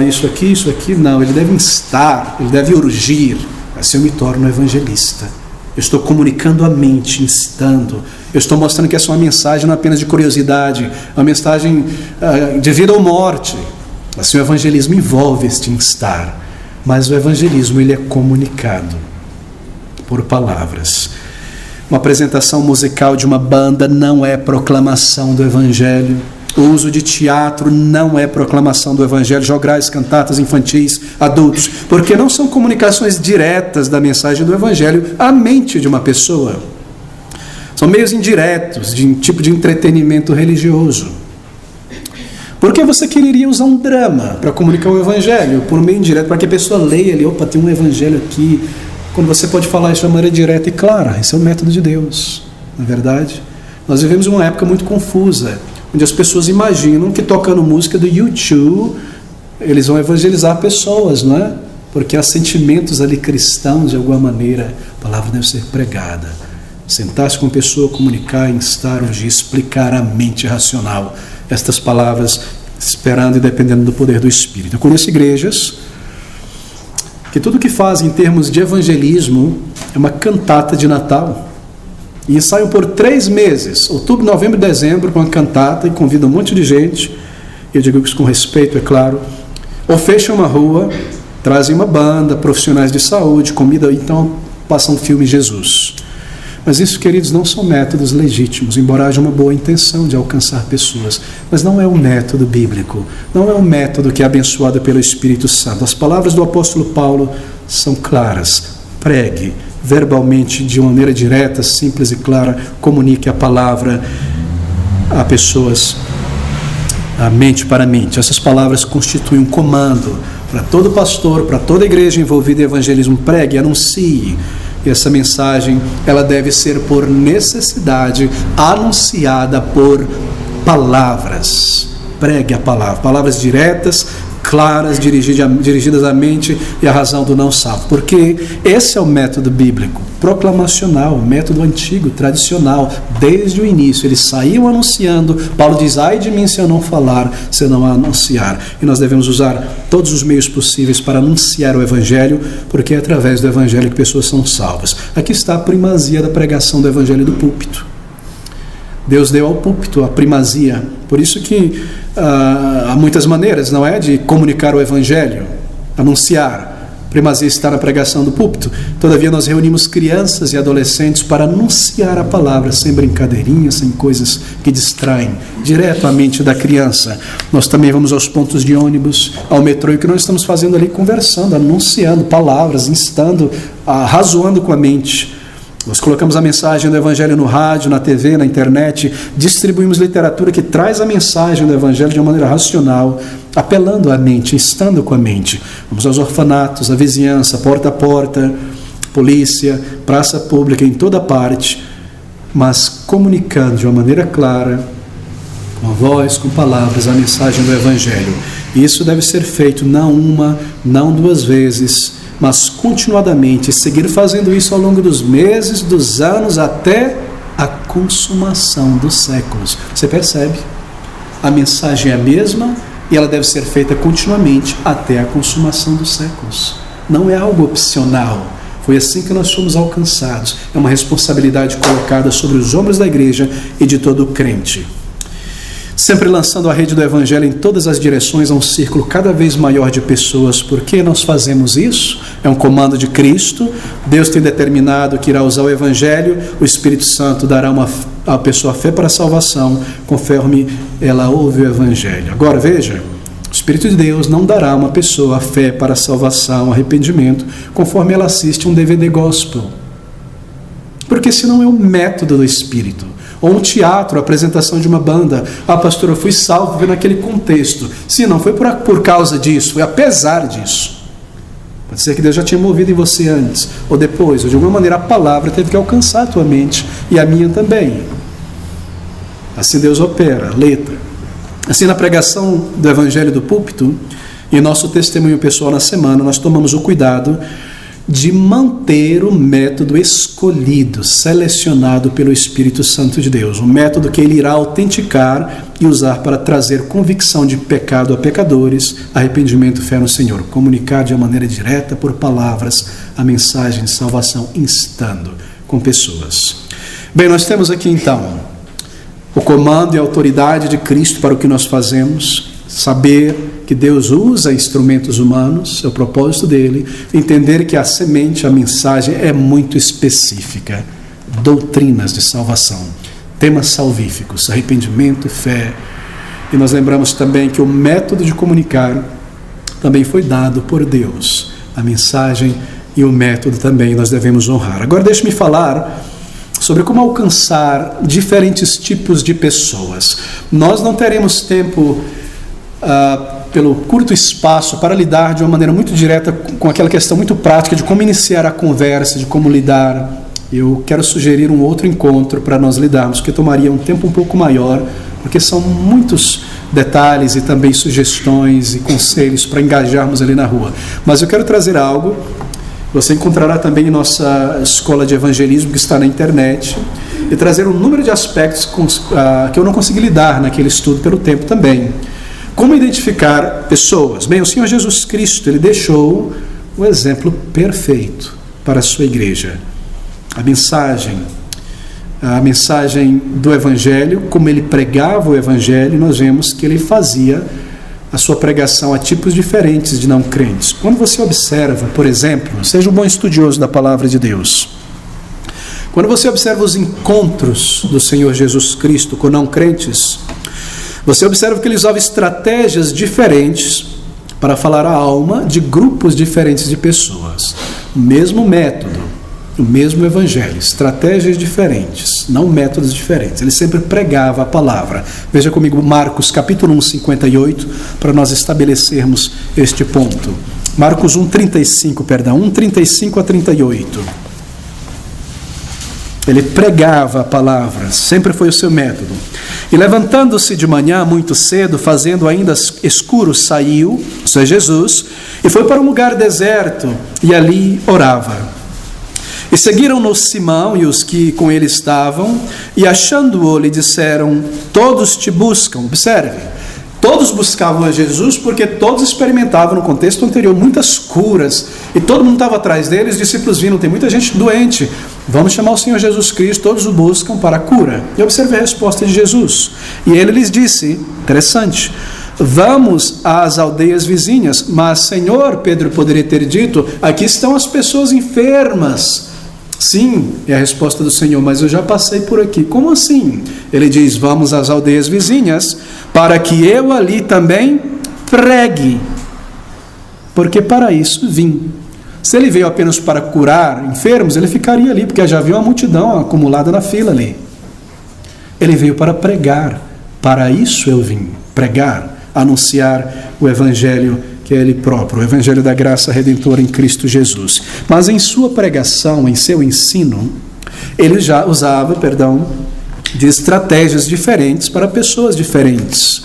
isso aqui, não, ele deve instar, ele deve urgir. Assim eu me torno evangelista. Eu estou comunicando a mente, instando. Eu estou mostrando que essa é uma mensagem não apenas de curiosidade, uma mensagem de vida ou morte. Assim o evangelismo envolve este instar. Mas o evangelismo, ele é comunicado por palavras. Uma apresentação musical de uma banda não é proclamação do evangelho. O uso de teatro não é proclamação do evangelho. Jograis, cantatas infantis, adultos, porque não são comunicações diretas da mensagem do evangelho à mente de uma pessoa. São meios indiretos, de um tipo de entretenimento religioso. Por que você quereria usar um drama para comunicar o evangelho? Por meio indireto, para que a pessoa leia ali, opa, tem um evangelho aqui. Quando você pode falar isso de maneira direta e clara, esse é o método de Deus, não é verdade? Nós vivemos uma época muito confusa, onde as pessoas imaginam que tocando música do YouTube, eles vão evangelizar pessoas, não é? Porque há sentimentos ali cristãos, de alguma maneira, a palavra deve ser pregada. Sentar-se com a pessoa, comunicar, instar, ungir, explicar a mente racional estas palavras, esperando e dependendo do poder do Espírito. Eu conheço igrejas que tudo que fazem em termos de evangelismo é uma cantata de Natal. E ensaiam por 3 meses, outubro, novembro e dezembro, com uma cantata e convidam um monte de gente. Eu digo isso com respeito, é claro. Ou fecham uma rua, trazem uma banda, profissionais de saúde, comida, então passam um filme Jesus. Mas isso, queridos, não são métodos legítimos, embora haja uma boa intenção de alcançar pessoas. Mas não é um método bíblico, não é um método que é abençoado pelo Espírito Santo. As palavras do apóstolo Paulo são claras. Pregue verbalmente, de uma maneira direta, simples e clara, comunique a palavra a pessoas, a mente para a mente. Essas palavras constituem um comando para todo pastor, para toda igreja envolvida em evangelismo. Pregue, anuncie. E essa mensagem, ela deve ser por necessidade anunciada por palavras. Pregue a palavra, palavras diretas, claras, dirigidas à mente e à razão do não salvo. Porque esse é o método bíblico, proclamacional, método antigo, tradicional. Desde o início, eles saíam anunciando. Paulo diz, ai de mim se eu não falar, se eu não anunciar. E nós devemos usar todos os meios possíveis para anunciar o Evangelho, porque é através do Evangelho que pessoas são salvas. Aqui está a primazia da pregação do Evangelho do púlpito. Deus deu ao púlpito a primazia. Por isso que há muitas maneiras, não é, de comunicar o Evangelho, anunciar. Primazia está na pregação do púlpito. Todavia nós reunimos crianças e adolescentes para anunciar a palavra, sem brincadeirinhas, sem coisas que distraem, direto à mente da criança. Nós também vamos aos pontos de ônibus, ao metrô, e o que nós estamos fazendo ali, conversando, anunciando palavras, instando, razoando com a mente. Nós colocamos a mensagem do Evangelho no rádio, na TV, na internet, distribuímos literatura que traz a mensagem do Evangelho de uma maneira racional, apelando à mente, instando com a mente. Vamos aos orfanatos, à vizinhança, porta a porta, polícia, praça pública, em toda parte, mas comunicando de uma maneira clara, com a voz, com palavras, a mensagem do Evangelho. E isso deve ser feito não uma, não 2 vezes, mas continuadamente, seguir fazendo isso ao longo dos meses, dos anos, até a consumação dos séculos. Você percebe? A mensagem é a mesma e ela deve ser feita continuamente até a consumação dos séculos. Não é algo opcional. Foi assim que nós fomos alcançados. É uma responsabilidade colocada sobre os ombros da igreja e de todo crente. Sempre lançando a rede do Evangelho em todas as direções a um círculo cada vez maior de pessoas. Por que nós fazemos isso? É um comando de Cristo. Deus tem determinado que irá usar o Evangelho. O Espírito Santo dará à pessoa fé para a salvação, conforme ela ouve o Evangelho. Agora veja, o Espírito de Deus não dará a uma pessoa a fé para a salvação, arrependimento, conforme ela assiste um DVD gospel. Porque senão é um método do Espírito. Ou um teatro, a apresentação de uma banda. Ah, pastor, eu fui salvo vendo aquele contexto. Sim, não foi por causa disso, foi apesar disso. Pode ser que Deus já tinha movido em você antes, ou depois, ou de alguma maneira a palavra teve que alcançar a tua mente, e a minha também. Assim Deus opera, letra. Assim, na pregação do Evangelho do púlpito e nosso testemunho pessoal na semana, nós tomamos o cuidado de manter o método escolhido, selecionado pelo Espírito Santo de Deus, um método que ele irá autenticar e usar para trazer convicção de pecado a pecadores, arrependimento e fé no Senhor, comunicar de uma maneira direta por palavras a mensagem de salvação, instando com pessoas. Bem, nós temos aqui então o comando e a autoridade de Cristo para o que nós fazemos, saber que Deus usa instrumentos humanos, é o propósito dele, entender que a semente, a mensagem é muito específica, doutrinas de salvação, temas salvíficos, arrependimento, fé, e nós lembramos também que o método de comunicar também foi dado por Deus, a mensagem e o método também nós devemos honrar. Agora deixe-me falar sobre como alcançar diferentes tipos de pessoas. Nós não teremos tempo pelo curto espaço para lidar de uma maneira muito direta com aquela questão muito prática de como iniciar a conversa, de como lidar. Eu quero sugerir um outro encontro para nós lidarmos, que tomaria um tempo um pouco maior, porque são muitos detalhes e também sugestões e conselhos para engajarmos ali na rua. Mas eu quero trazer algo, você encontrará também em nossa escola de evangelismo, que está na internet, e trazer um número de aspectos que eu não consegui lidar naquele estudo pelo tempo também. Como identificar pessoas? Bem, o Senhor Jesus Cristo, ele deixou o exemplo perfeito para a sua igreja. A mensagem do Evangelho, como ele pregava o Evangelho, nós vemos que ele fazia a sua pregação a tipos diferentes de não crentes. Quando você observa, por exemplo, seja um bom estudioso da palavra de Deus, quando você observa os encontros do Senhor Jesus Cristo com não crentes, você observa que ele usava estratégias diferentes para falar à alma de grupos diferentes de pessoas. O mesmo método, o mesmo evangelho, estratégias diferentes, não métodos diferentes. Ele sempre pregava a palavra. Veja comigo Marcos capítulo 1, 58, para nós estabelecermos este ponto. Marcos 1, 35 a 38. Ele pregava a palavra, sempre foi o seu método. E levantando-se de manhã muito cedo, fazendo ainda escuro, saiu, isso é Jesus, e foi para um lugar deserto, e ali orava. E seguiram-no Simão e os que com ele estavam, e achando-o lhe disseram, todos te buscam. Observe, todos buscavam a Jesus porque todos experimentavam no contexto anterior muitas curas, e todo mundo estava atrás dele, os discípulos viram, tem muita gente doente, vamos chamar o Senhor Jesus Cristo, todos o buscam para a cura. E observe a resposta de Jesus, e ele lhes disse, interessante, vamos às aldeias vizinhas. Mas Senhor, Pedro poderia ter dito, aqui estão as pessoas enfermas. Sim, é a resposta do Senhor, mas eu já passei por aqui. Como assim? Ele diz, vamos às aldeias vizinhas, para que eu ali também pregue, porque para isso vim. Se ele veio apenas para curar enfermos, ele ficaria ali, porque já havia uma multidão acumulada na fila ali. Ele veio para pregar, para isso eu vim, pregar, anunciar o Evangelho que é ele próprio, o Evangelho da graça redentora em Cristo Jesus. Mas em sua pregação, em seu ensino, ele já usava, de estratégias diferentes para pessoas diferentes.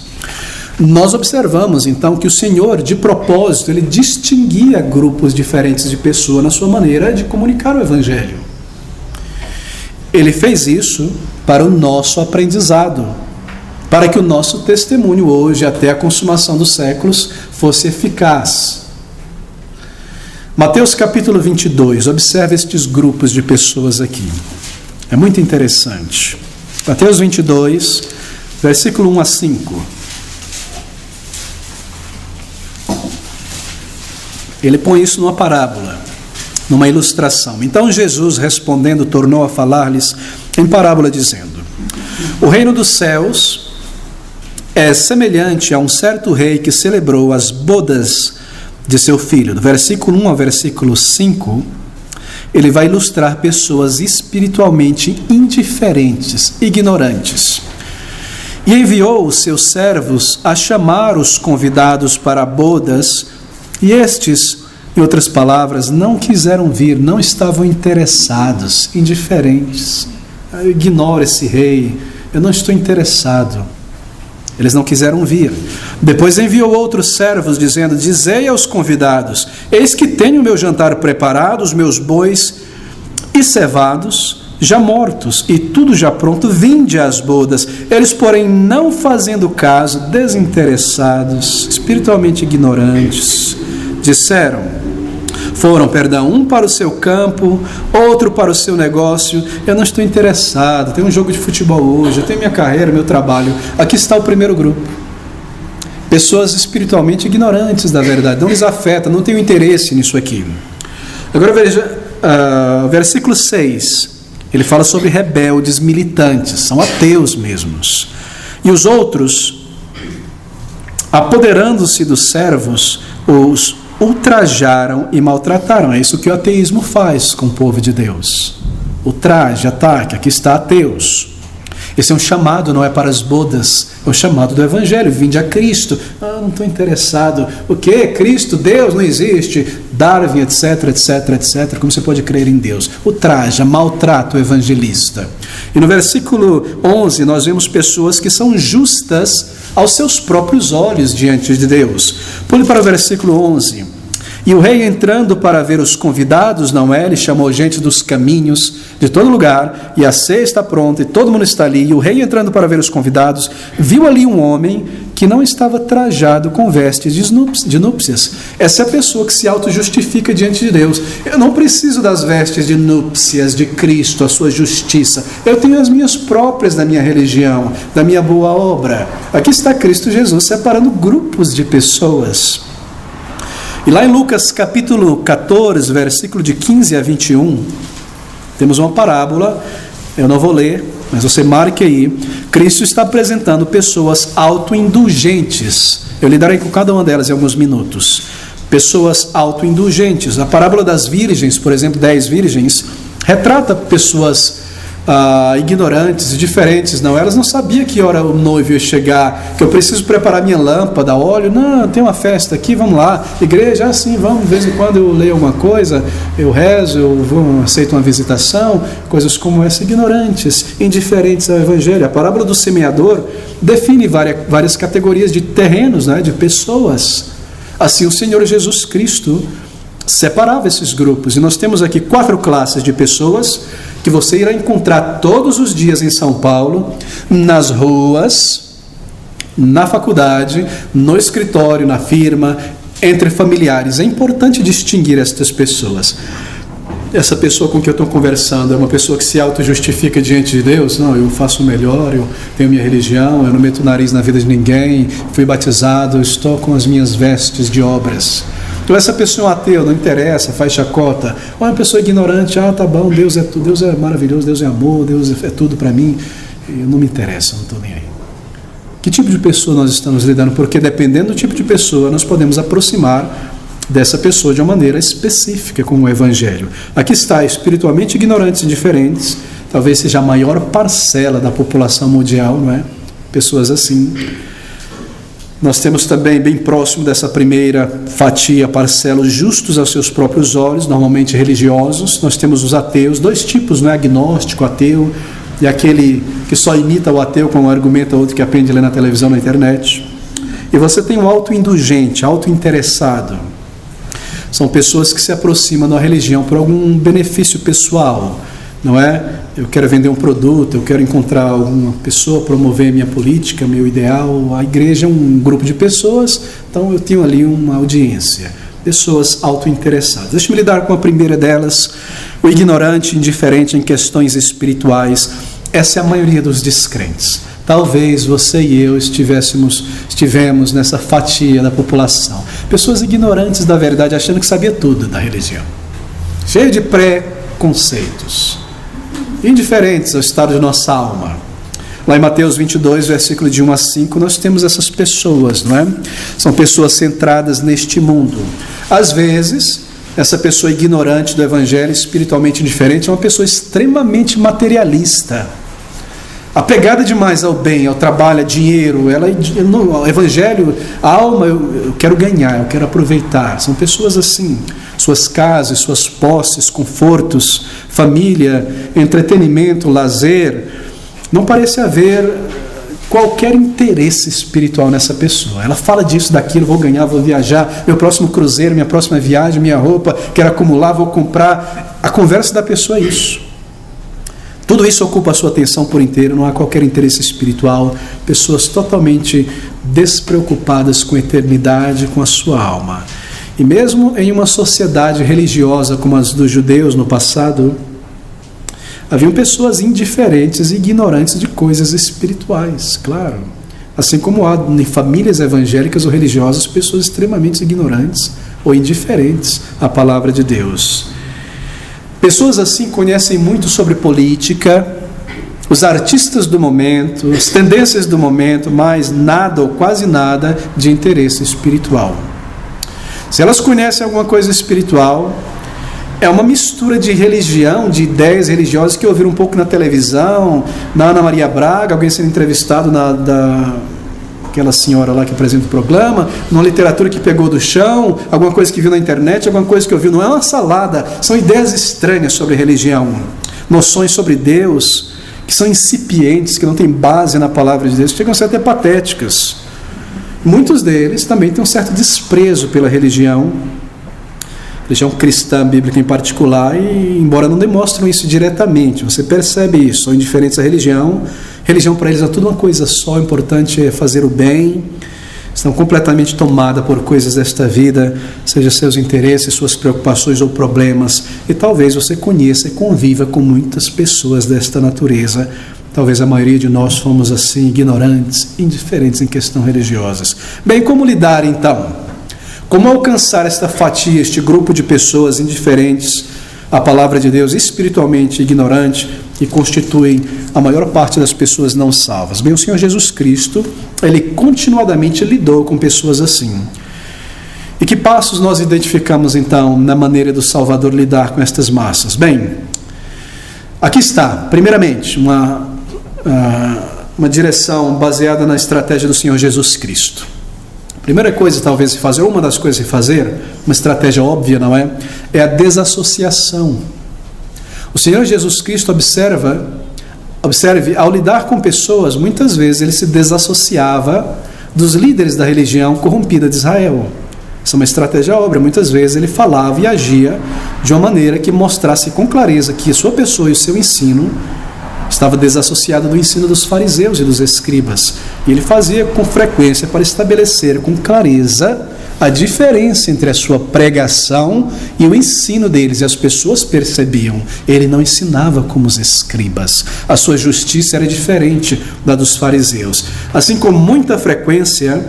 Nós observamos então que o Senhor, de propósito, ele distinguia grupos diferentes de pessoas na sua maneira de comunicar o Evangelho. Ele fez isso para o nosso aprendizado, para que o nosso testemunho hoje, até a consumação dos séculos, fosse eficaz. Mateus capítulo 22, observe estes grupos de pessoas aqui. É muito interessante. Mateus 22, versículo 1 a 5. Ele põe isso numa parábola, numa ilustração. Então Jesus, respondendo, tornou a falar-lhes em parábola, dizendo, o reino dos céus é semelhante a um certo rei que celebrou as bodas de seu filho. Do versículo 1 ao versículo 5, ele vai ilustrar pessoas espiritualmente indiferentes, ignorantes. E enviou os seus servos a chamar os convidados para bodas, e estes, em outras palavras, não quiseram vir, não estavam interessados, indiferentes. Eu ignoro esse rei, eu não estou interessado. Eles não quiseram vir. Depois enviou outros servos, dizendo: dizei aos convidados: eis que tenho o meu jantar preparado, os meus bois e cevados, já mortos, e tudo já pronto, vinde às bodas. Eles, porém, não fazendo caso, desinteressados, espiritualmente ignorantes, foram, um para o seu campo, outro para o seu negócio. Eu não estou interessado, tem um jogo de futebol hoje, eu tenho minha carreira, meu trabalho. Aqui está o primeiro grupo. Pessoas espiritualmente ignorantes da verdade, não lhes afeta, não têm interesse nisso aqui. Agora veja, versículo 6, ele fala sobre rebeldes militantes, são ateus mesmos. E os outros, apoderando-se dos servos, os ultrajaram e maltrataram. É isso que o ateísmo faz com o povo de Deus. Ultraje, ataque, aqui está ateus. Esse é um chamado, não é para as bodas, é um chamado do Evangelho. Vinde a Cristo. Não estou interessado. O que? Cristo, Deus não existe. Darwin, etc, etc, etc. Como você pode crer em Deus? Ultraja, maltrata o evangelista. E no versículo 11 nós vemos pessoas que são justas aos seus próprios olhos diante de Deus. Pule para o versículo 11. E o rei, entrando para ver os convidados, não é? Ele chamou gente dos caminhos, de todo lugar, e a ceia está pronta, e todo mundo está ali. E o rei, entrando para ver os convidados, viu ali um homem que não estava trajado com vestes de núpcias. Essa é a pessoa que se auto-justifica diante de Deus. Eu não preciso das vestes de núpcias de Cristo, a sua justiça. Eu tenho as minhas próprias da minha religião, da minha boa obra. Aqui está Cristo Jesus separando grupos de pessoas. E lá em Lucas capítulo 14, versículo de 15 a 21, temos uma parábola, eu não vou ler, mas você marque aí. Cristo está apresentando pessoas autoindulgentes. Eu lidarei com cada uma delas em alguns minutos. Pessoas autoindulgentes. A parábola das virgens, por exemplo, 10 virgens, retrata pessoas ignorantes e diferentes. Não, elas não sabiam que hora o noivo ia chegar, que eu preciso preparar minha lâmpada, óleo. Não, tem uma festa aqui, vamos lá. Igreja, assim, vamos, de vez em quando eu leio alguma coisa, eu rezo, aceito uma visitação, coisas como essa. Ignorantes, indiferentes ao evangelho. A parábola do semeador define várias categorias de terrenos, né, de pessoas. Assim o Senhor Jesus Cristo separava esses grupos. E nós temos aqui 4 classes de pessoas que você irá encontrar todos os dias em São Paulo, nas ruas, na faculdade, no escritório, na firma, entre familiares. É importante distinguir estas pessoas. Essa pessoa com que eu estou conversando é uma pessoa que se auto-justifica diante de Deus? Não, eu faço o melhor, eu tenho minha religião, eu não meto o nariz na vida de ninguém, fui batizado, eu estou com as minhas vestes de obras. Então essa pessoa ateu, não interessa, faz chacota. Ou é uma pessoa ignorante, tá bom, Deus é tudo, Deus é maravilhoso, Deus é amor, Deus é tudo para mim, eu não me interessa, não estou nem aí. Que tipo de pessoa nós estamos lidando? Porque dependendo do tipo de pessoa, nós podemos aproximar dessa pessoa de uma maneira específica com o Evangelho. Aqui está, espiritualmente ignorantes e diferentes, talvez seja a maior parcela da população mundial, não é? Pessoas assim. Nós temos também, bem próximo dessa primeira fatia, parcela, os justos aos seus próprios olhos, normalmente religiosos. Nós temos os ateus, 2 tipos, não é? Agnóstico, ateu, e aquele que só imita o ateu com um argumento, outro que aprende a ler na televisão, na internet. E você tem o autoindulgente, autointeressado. São pessoas que se aproximam da religião por algum benefício pessoal, não é? Eu quero vender um produto, eu quero encontrar alguma pessoa, promover minha política, meu ideal. A igreja é um grupo de pessoas, então eu tenho ali uma audiência. Pessoas autointeressadas. Deixa-me lidar com a primeira delas, o ignorante, indiferente em questões espirituais. Essa é a maioria dos descrentes. Talvez você e eu estivemos nessa fatia da população. Pessoas ignorantes da verdade, achando que sabia tudo da religião. Cheio de preconceitos. Indiferentes ao estado de nossa alma. Lá em Mateus 22, versículo de 1 a 5, nós temos essas pessoas, não é? São pessoas centradas neste mundo. Às vezes, essa pessoa ignorante do Evangelho, espiritualmente indiferente, é uma pessoa extremamente materialista. Apegada demais ao bem, ao trabalho, ao dinheiro. O Evangelho, a alma, eu quero ganhar, eu quero aproveitar. São pessoas assim. Suas casas, suas posses, confortos, família, entretenimento, lazer, não parece haver qualquer interesse espiritual nessa pessoa. Ela fala disso, daquilo, vou ganhar, vou viajar, meu próximo cruzeiro, minha próxima viagem, minha roupa, quero acumular, vou comprar. A conversa da pessoa é isso. Tudo isso ocupa a sua atenção por inteiro, não há qualquer interesse espiritual, pessoas totalmente despreocupadas com a eternidade, com a sua alma. E mesmo em uma sociedade religiosa como as dos judeus no passado, haviam pessoas indiferentes e ignorantes de coisas espirituais, claro. Assim como há em famílias evangélicas ou religiosas pessoas extremamente ignorantes ou indiferentes à palavra de Deus. Pessoas assim conhecem muito sobre política, os artistas do momento, as tendências do momento, mas nada ou quase nada de interesse espiritual. Se elas conhecem alguma coisa espiritual, é uma mistura de religião, de ideias religiosas que ouviram um pouco na televisão, na Ana Maria Braga, alguém sendo entrevistado aquela senhora lá que apresenta o programa, numa literatura que pegou do chão, alguma coisa que viu na internet, alguma coisa que ouviu. Não é uma salada, são ideias estranhas sobre religião, noções sobre Deus que são incipientes, que não têm base na palavra de Deus, que chegam a ser até patéticas. Muitos deles também têm um certo desprezo pela religião cristã, bíblica em particular, e embora não demonstram isso diretamente, você percebe isso, são indiferentes à religião para eles é tudo uma coisa só, o importante é fazer o bem, estão completamente tomadas por coisas desta vida, seja seus interesses, suas preocupações ou problemas, e talvez você conheça e conviva com muitas pessoas desta natureza. Talvez a maioria de nós fomos assim, ignorantes, indiferentes em questão religiosas. Bem, como lidar então? Como alcançar esta fatia, este grupo de pessoas indiferentes à palavra de Deus, espiritualmente ignorante, que constituem a maior parte das pessoas não salvas? Bem, o Senhor Jesus Cristo, Ele continuadamente lidou com pessoas assim. E que passos nós identificamos então na maneira do Salvador lidar com estas massas? Bem, aqui está, primeiramente, uma direção baseada na estratégia do Senhor Jesus Cristo. Primeira coisa talvez se fazer, uma das coisas a fazer, uma estratégia óbvia, não é? É a desassociação. O Senhor Jesus Cristo observe, ao lidar com pessoas, muitas vezes ele se desassociava dos líderes da religião corrompida de Israel. Essa é uma estratégia óbvia. Muitas vezes ele falava e agia de uma maneira que mostrasse com clareza que a sua pessoa e o seu ensino estava desassociado do ensino dos fariseus e dos escribas. E ele fazia com frequência para estabelecer com clareza a diferença entre a sua pregação e o ensino deles. E as pessoas percebiam, ele não ensinava como os escribas. A sua justiça era diferente da dos fariseus. Assim, com muita frequência,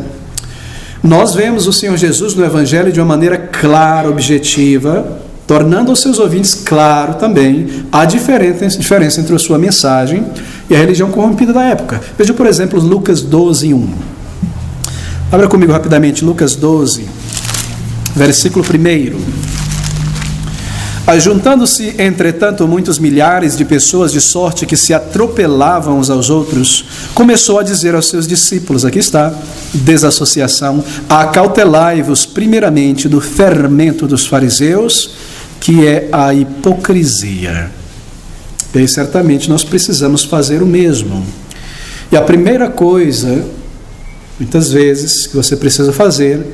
nós vemos o Senhor Jesus no Evangelho de uma maneira clara, objetiva, tornando aos seus ouvintes claro também a diferença entre a sua mensagem e a religião corrompida da época. Veja, por exemplo, Lucas 12:1. Abra comigo rapidamente Lucas 12, versículo 1. Ajuntando-se, entretanto, muitos milhares de pessoas, de sorte que se atropelavam uns aos outros, começou a dizer aos seus discípulos, aqui está, desassociação: acautelai-vos primeiramente do fermento dos fariseus, que é a hipocrisia. Bem, certamente nós precisamos fazer o mesmo. E a primeira coisa, muitas vezes, que você precisa fazer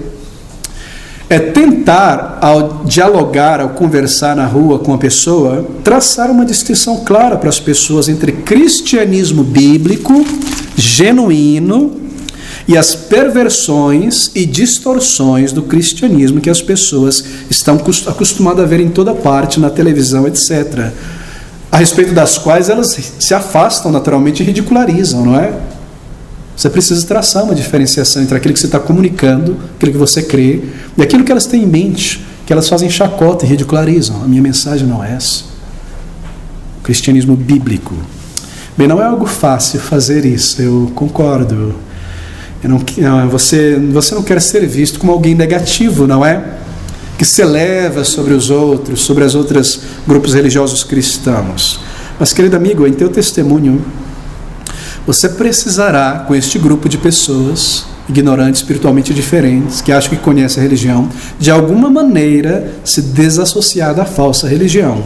é tentar, ao dialogar, ao conversar na rua com a pessoa, traçar uma distinção clara para as pessoas entre cristianismo bíblico, genuíno, e as perversões e distorções do cristianismo que as pessoas estão acostumadas a ver em toda parte, na televisão, etc., a respeito das quais elas se afastam naturalmente e ridicularizam, não é? Você precisa traçar uma diferenciação entre aquilo que você está comunicando, aquilo que você crê, e aquilo que elas têm em mente, que elas fazem chacota e ridicularizam. A minha mensagem não é essa. O cristianismo bíblico. Bem, não é algo fácil fazer isso, eu concordo. Você não quer ser visto como alguém negativo, não é? Que se eleva sobre os outros, sobre as outras grupos religiosos cristãos. Mas, querido amigo, em teu testemunho, você precisará, com este grupo de pessoas, ignorantes, espiritualmente diferentes, que acham que conhecem a religião, de alguma maneira se desassociar da falsa religião.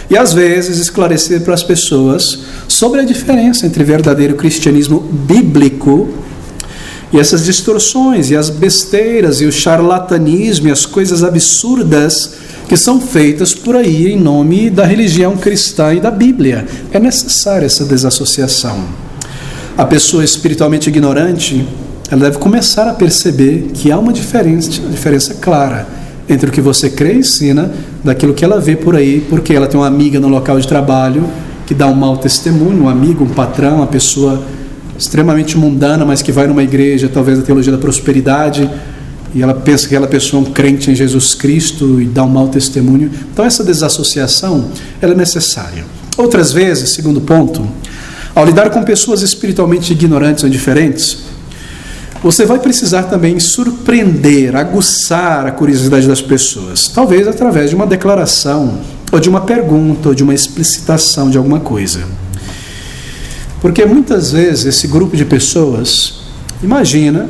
E às vezes esclarecer para as pessoas sobre a diferença entre verdadeiro cristianismo bíblico e essas distorções, e as besteiras, e o charlatanismo, e as coisas absurdas que são feitas por aí em nome da religião cristã e da Bíblia. É necessária essa desassociação. A pessoa espiritualmente ignorante, ela deve começar a perceber que há uma diferença clara entre o que você crê e ensina daquilo que ela vê por aí, porque ela tem uma amiga no local de trabalho que dá um mau testemunho, um amigo, um patrão, uma pessoa extremamente mundana, mas que vai numa igreja, talvez da teologia da prosperidade, e ela pensa que aquela pessoa é um crente em Jesus Cristo e dá um mau testemunho. Então essa desassociação, ela é necessária. Outras vezes, segundo ponto, ao lidar com pessoas espiritualmente ignorantes ou indiferentes, você vai precisar também surpreender, aguçar a curiosidade das pessoas, talvez através de uma declaração, ou de uma pergunta, ou de uma explicitação de alguma coisa. Porque muitas vezes esse grupo de pessoas imagina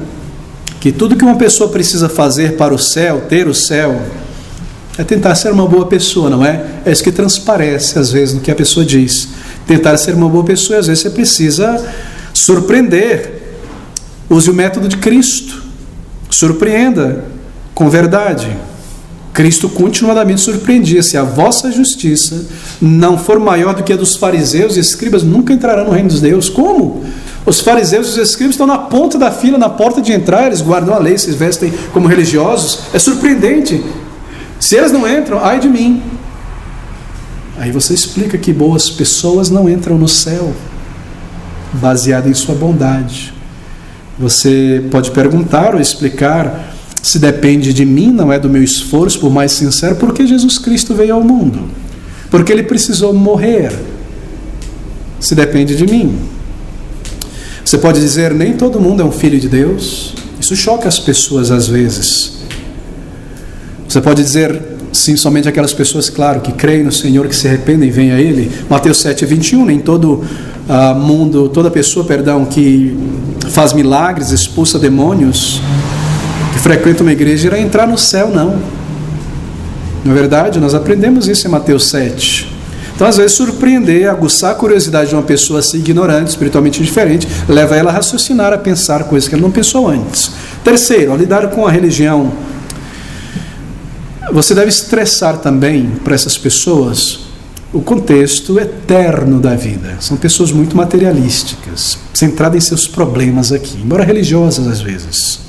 que tudo que uma pessoa precisa fazer para o céu, ter o céu, é tentar ser uma boa pessoa, não é? É isso que transparece às vezes no que a pessoa diz. Tentar ser uma boa pessoa, às vezes você precisa surpreender. Use o método de Cristo. Surpreenda com verdade. Cristo continuadamente surpreendia: se a vossa justiça não for maior do que a dos fariseus e escribas, nunca entrarão no reino de Deus. Como? Os fariseus e os escribas estão na ponta da fila, na porta de entrar, eles guardam a lei, se vestem como religiosos. É surpreendente. Se eles não entram, ai de mim. Aí você explica que boas pessoas não entram no céu, baseado em sua bondade. Você pode perguntar ou explicar: se depende de mim, não é do meu esforço, por mais sincero, por que Jesus Cristo veio ao mundo? Porque Ele precisou morrer. Se depende de mim. Você pode dizer: nem todo mundo é um filho de Deus. Isso choca as pessoas às vezes. Você pode dizer: sim, somente aquelas pessoas, claro, que creem no Senhor, que se arrependem e vêm a Ele. Mateus 7:21, nem todo mundo, toda pessoa, que faz milagres, expulsa demônios, que frequenta uma igreja, irá entrar no céu, não. Não é verdade? Nós aprendemos isso em Mateus 7. Então, às vezes, surpreender, aguçar a curiosidade de uma pessoa assim, ignorante, espiritualmente diferente, leva ela a raciocinar, a pensar coisas que ela não pensou antes. Terceiro, ao lidar com a religião, você deve estressar também para essas pessoas o contexto eterno da vida. São pessoas muito materialísticas, centradas em seus problemas aqui, embora religiosas às vezes.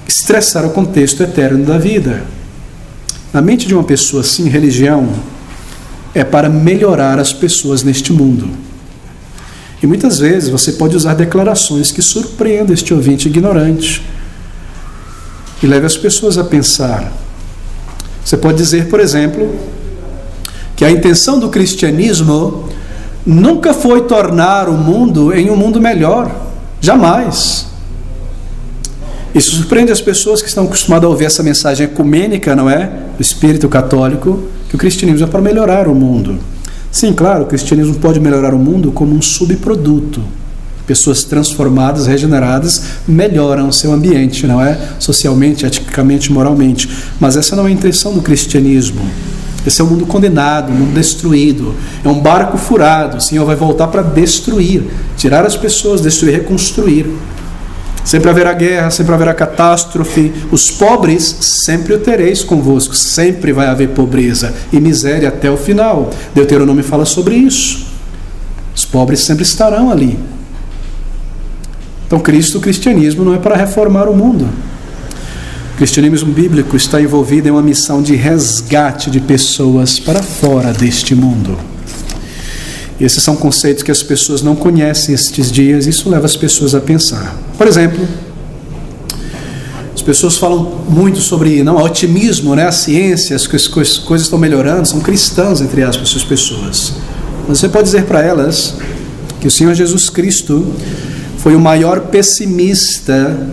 Estressar o contexto eterno da vida. Na mente de uma pessoa assim, religião é para melhorar as pessoas neste mundo. E muitas vezes você pode usar declarações que surpreendam este ouvinte ignorante e leve as pessoas a pensar. Você pode dizer, por exemplo, que a intenção do cristianismo nunca foi tornar o mundo em um mundo melhor. Jamais. Isso surpreende as pessoas que estão acostumadas a ouvir essa mensagem ecumênica, não é? Do espírito católico, que o cristianismo é para melhorar o mundo. Sim, claro, o cristianismo pode melhorar o mundo como um subproduto. Pessoas transformadas, regeneradas, melhoram o seu ambiente, não é? Socialmente, eticamente, moralmente. Mas essa não é a intenção do cristianismo. Esse é um mundo condenado, um mundo destruído. É um barco furado. O Senhor vai voltar para destruir, tirar as pessoas, destruir, reconstruir. Sempre haverá guerra, sempre haverá catástrofe. Os pobres sempre o tereis convosco. Sempre vai haver pobreza e miséria até o final. Deuteronômio fala sobre isso. Os pobres sempre estarão ali. Então, o cristianismo não é para reformar o mundo. O cristianismo bíblico está envolvido em uma missão de resgate de pessoas para fora deste mundo. E esses são conceitos que as pessoas não conhecem estes dias, e isso leva as pessoas a pensar. Por exemplo, as pessoas falam muito sobre otimismo, né? A ciência, as coisas estão melhorando, são cristãs, entre aspas, essas pessoas. Mas você pode dizer para elas que o Senhor Jesus Cristo foi o maior pessimista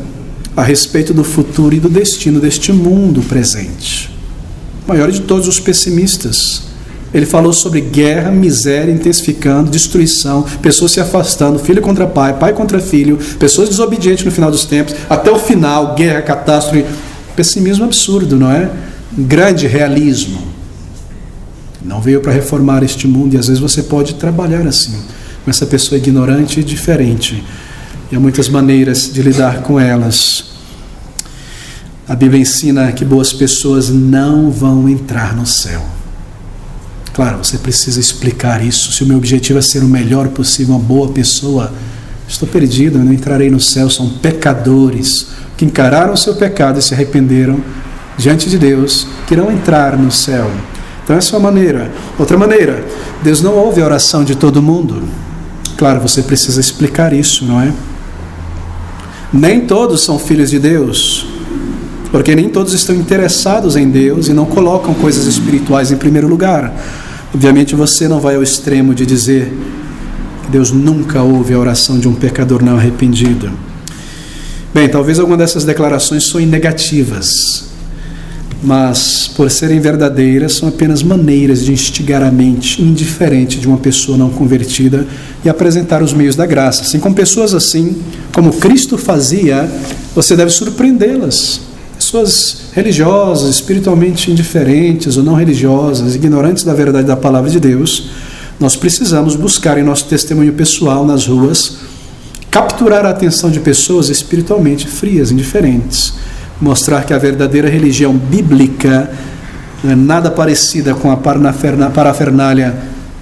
a respeito do futuro e do destino deste mundo presente. O maior de todos os pessimistas. Ele falou sobre guerra, miséria intensificando, destruição, pessoas se afastando, filho contra pai, pai contra filho, pessoas desobedientes no final dos tempos, até o final, guerra, catástrofe, pessimismo absurdo, não é? Grande realismo. Não veio para reformar este mundo, e às vezes você pode trabalhar assim, com essa pessoa ignorante e diferente. E há muitas maneiras de lidar com elas. A Bíblia ensina que boas pessoas não vão entrar no céu. Claro, você precisa explicar isso. Se o meu objetivo é ser o melhor possível, uma boa pessoa, estou perdido, eu não entrarei no céu. São pecadores que encararam o seu pecado e se arrependeram diante de Deus, que irão entrar no céu. Então essa é uma maneira. Outra maneira, Deus não ouve a oração de todo mundo. Claro, você precisa explicar isso, não é? Nem todos são filhos de Deus, porque nem todos estão interessados em Deus e não colocam coisas espirituais em primeiro lugar. Obviamente você não vai ao extremo de dizer que Deus nunca ouve a oração de um pecador não arrependido. Bem, talvez alguma dessas declarações soem negativas, mas por serem verdadeiras são apenas maneiras de instigar a mente indiferente de uma pessoa não convertida e apresentar os meios da graça. Assim, com pessoas assim, como Cristo fazia, você deve surpreendê-las. Pessoas religiosas, espiritualmente indiferentes ou não religiosas, ignorantes da verdade da palavra de Deus, nós precisamos buscar em nosso testemunho pessoal nas ruas, capturar a atenção de pessoas espiritualmente frias, indiferentes, mostrar que a verdadeira religião bíblica não é nada parecida com a parafernália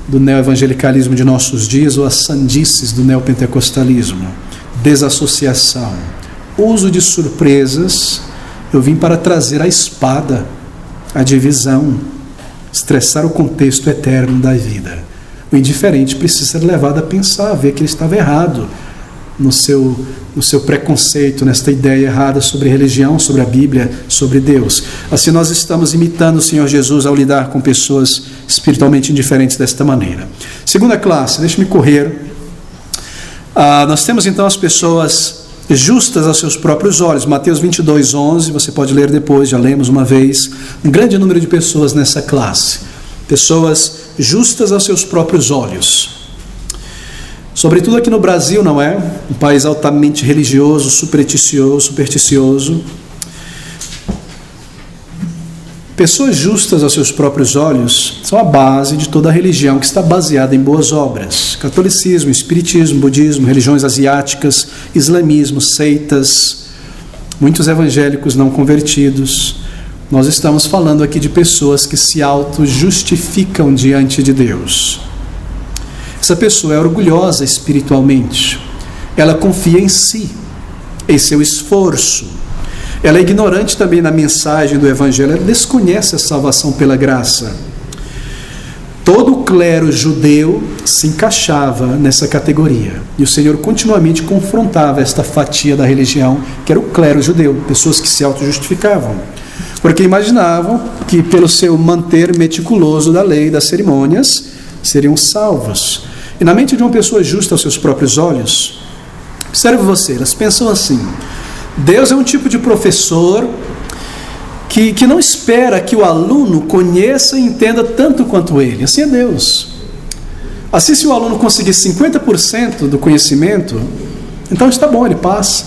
do neoevangelicalismo de nossos dias ou as sandices do neopentecostalismo. Desassociação, uso de surpresas. Eu vim para trazer a espada, a divisão, estressar o contexto eterno da vida. O indiferente precisa ser levado a pensar, a ver que ele estava errado no seu preconceito, nesta ideia errada sobre religião, sobre a Bíblia, sobre Deus. Assim nós estamos imitando o Senhor Jesus ao lidar com pessoas espiritualmente indiferentes desta maneira. Segunda classe, deixe-me correr. Nós temos então as pessoas justas aos seus próprios olhos. Mateus 22:11, você pode ler depois, já lemos uma vez. Um grande número de pessoas nessa classe. Pessoas justas aos seus próprios olhos. Sobretudo aqui no Brasil, não é? Um país altamente religioso, supersticioso. Pessoas justas aos seus próprios olhos são a base de toda a religião que está baseada em boas obras. Catolicismo, espiritismo, budismo, religiões asiáticas, islamismo, seitas, muitos evangélicos não convertidos. Nós estamos falando aqui de pessoas que se auto-justificam diante de Deus. Essa pessoa é orgulhosa espiritualmente. Ela confia em si, em seu esforço. Ela é ignorante também na mensagem do Evangelho. Ela desconhece a salvação pela graça. Todo o clero judeu se encaixava nessa categoria. E o Senhor continuamente confrontava esta fatia da religião, que era o clero judeu, pessoas que se auto-justificavam. Porque imaginavam que pelo seu manter meticuloso da lei e das cerimônias, seriam salvos. E na mente de uma pessoa justa aos seus próprios olhos, observe você, elas pensam assim: Deus é um tipo de professor que não espera que o aluno conheça e entenda tanto quanto ele. Assim é Deus. Assim, se o aluno conseguir 50% do conhecimento, então está bom, ele passa.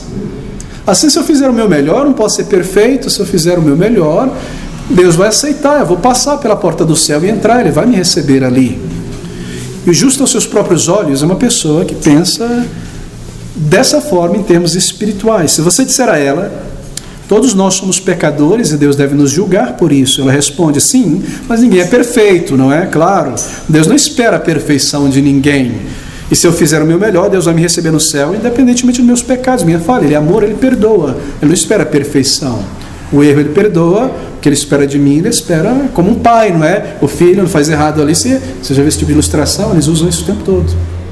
Assim, se eu fizer o meu melhor, não posso ser perfeito, se eu fizer o meu melhor, Deus vai aceitar, eu vou passar pela porta do céu e entrar, Ele vai me receber ali. E o justo aos seus próprios olhos é uma pessoa que pensa dessa forma em termos espirituais. Se você disser a ela: todos nós somos pecadores e Deus deve nos julgar por isso, ela responde: sim, mas ninguém é perfeito, não é? Claro, Deus não espera a perfeição de ninguém. E se eu fizer o meu melhor, Deus vai me receber no céu, independentemente dos meus pecados, minha falha. Ele é amor, Ele perdoa. Ele não espera a perfeição. O erro Ele perdoa, o que Ele espera de mim, Ele espera como um pai, não é? O filho não faz errado ali, você já viu esse tipo de ilustração? Eles usam isso o tempo todo.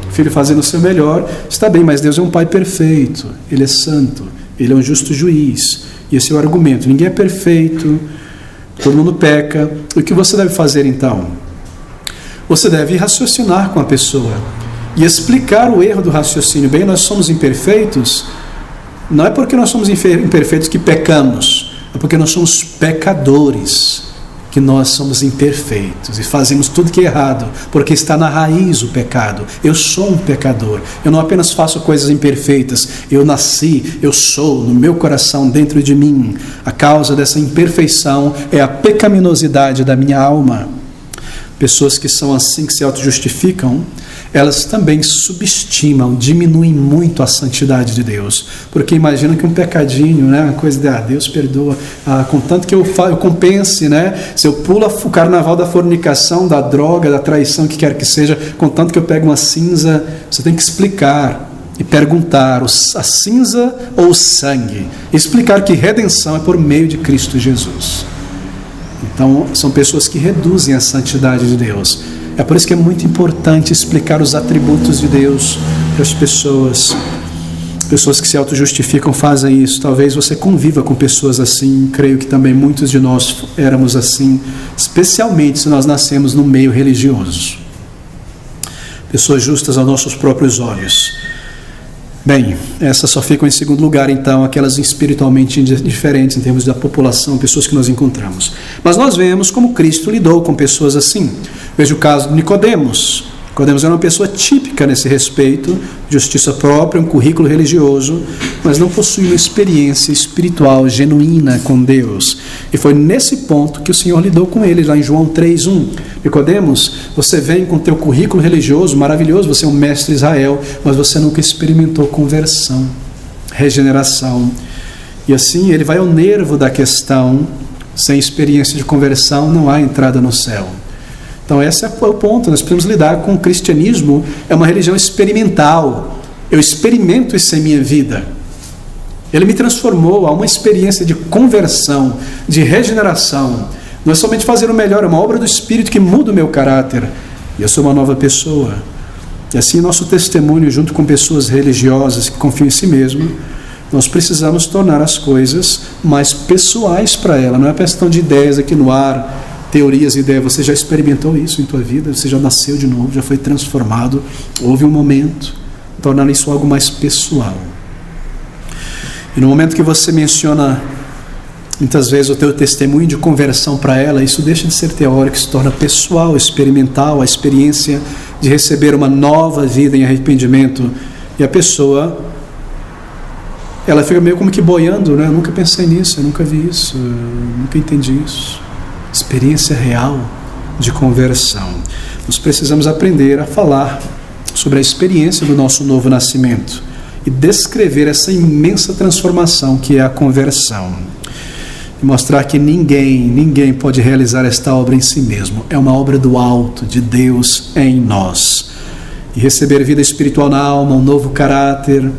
O filho fazendo o seu melhor, está bem, mas Deus é um pai perfeito, Ele é santo, Ele é um justo juiz. E esse é o argumento: ninguém é perfeito, todo mundo peca. O que você deve fazer então? Você deve raciocinar com a pessoa e explicar o erro do raciocínio. Bem, nós somos imperfeitos, não é porque nós somos imperfeitos que pecamos, é porque nós somos pecadores que nós somos imperfeitos e fazemos tudo que é errado, porque está na raiz o pecado. Eu sou um pecador, eu não apenas faço coisas imperfeitas, eu nasci, eu sou, no meu coração, dentro de mim. A causa dessa imperfeição é a pecaminosidade da minha alma. Pessoas que são assim, que se auto-justificam, elas também subestimam, diminuem muito a santidade de Deus, porque imaginam que um pecadinho, né, uma coisa de Deus perdoa, contanto que eu compense, né, se eu pulo o carnaval da fornicação, da droga, da traição, que quer que seja, contanto que eu pego uma cinza. Você tem que explicar e perguntar: a cinza ou o sangue? Explicar que redenção é por meio de Cristo Jesus. Então, são pessoas que reduzem a santidade de Deus. É por isso que é muito importante explicar os atributos de Deus para as pessoas. Pessoas que se auto-justificam fazem isso. Talvez você conviva com pessoas assim. Creio que também muitos de nós éramos assim, especialmente se nós nascemos no meio religioso. Pessoas justas aos nossos próprios olhos. Bem, essas só ficam em segundo lugar, então, aquelas espiritualmente diferentes em termos da população, pessoas que nós encontramos. Mas nós vemos como Cristo lidou com pessoas assim. Veja o caso de Nicodemos. Nicodemos era uma pessoa típica nesse respeito, justiça própria, um currículo religioso, mas não possuía uma experiência espiritual genuína com Deus. E foi nesse ponto que o Senhor lidou com ele, lá em João 3:1. Nicodemos, você vem com teu currículo religioso maravilhoso, você é um mestre Israel, mas você nunca experimentou conversão, regeneração. E assim ele vai ao nervo da questão. Sem experiência de conversão não há entrada no céu. Então esse é o ponto, nós precisamos lidar com o cristianismo. É uma religião experimental. Eu experimento isso em minha vida. Ele me transformou a uma experiência de conversão, de regeneração. Não é somente fazer o melhor, é uma obra do Espírito que muda o meu caráter. E eu sou uma nova pessoa. E assim nosso testemunho, junto com pessoas religiosas que confiam em si mesmo, nós precisamos tornar as coisas mais pessoais para ela. Não é questão de ideias aqui no ar, teorias e ideias. Você já experimentou isso em tua vida? Você já nasceu de novo, já foi transformado. Houve um momento, tornar isso algo mais pessoal. E no momento que você menciona muitas vezes o teu testemunho de conversão para ela, isso deixa de ser teórico, se torna pessoal, experimental, a experiência de receber uma nova vida em arrependimento. E a pessoa, ela fica meio como que boiando, né? Eu nunca pensei nisso, eu nunca vi isso, eu nunca entendi isso. Experiência real de conversão. Nós precisamos aprender a falar sobre a experiência do nosso novo nascimento e descrever essa imensa transformação que é a conversão. E mostrar que ninguém pode realizar esta obra em si mesmo. É uma obra do alto, de Deus em nós. E receber vida espiritual na alma, um novo caráter,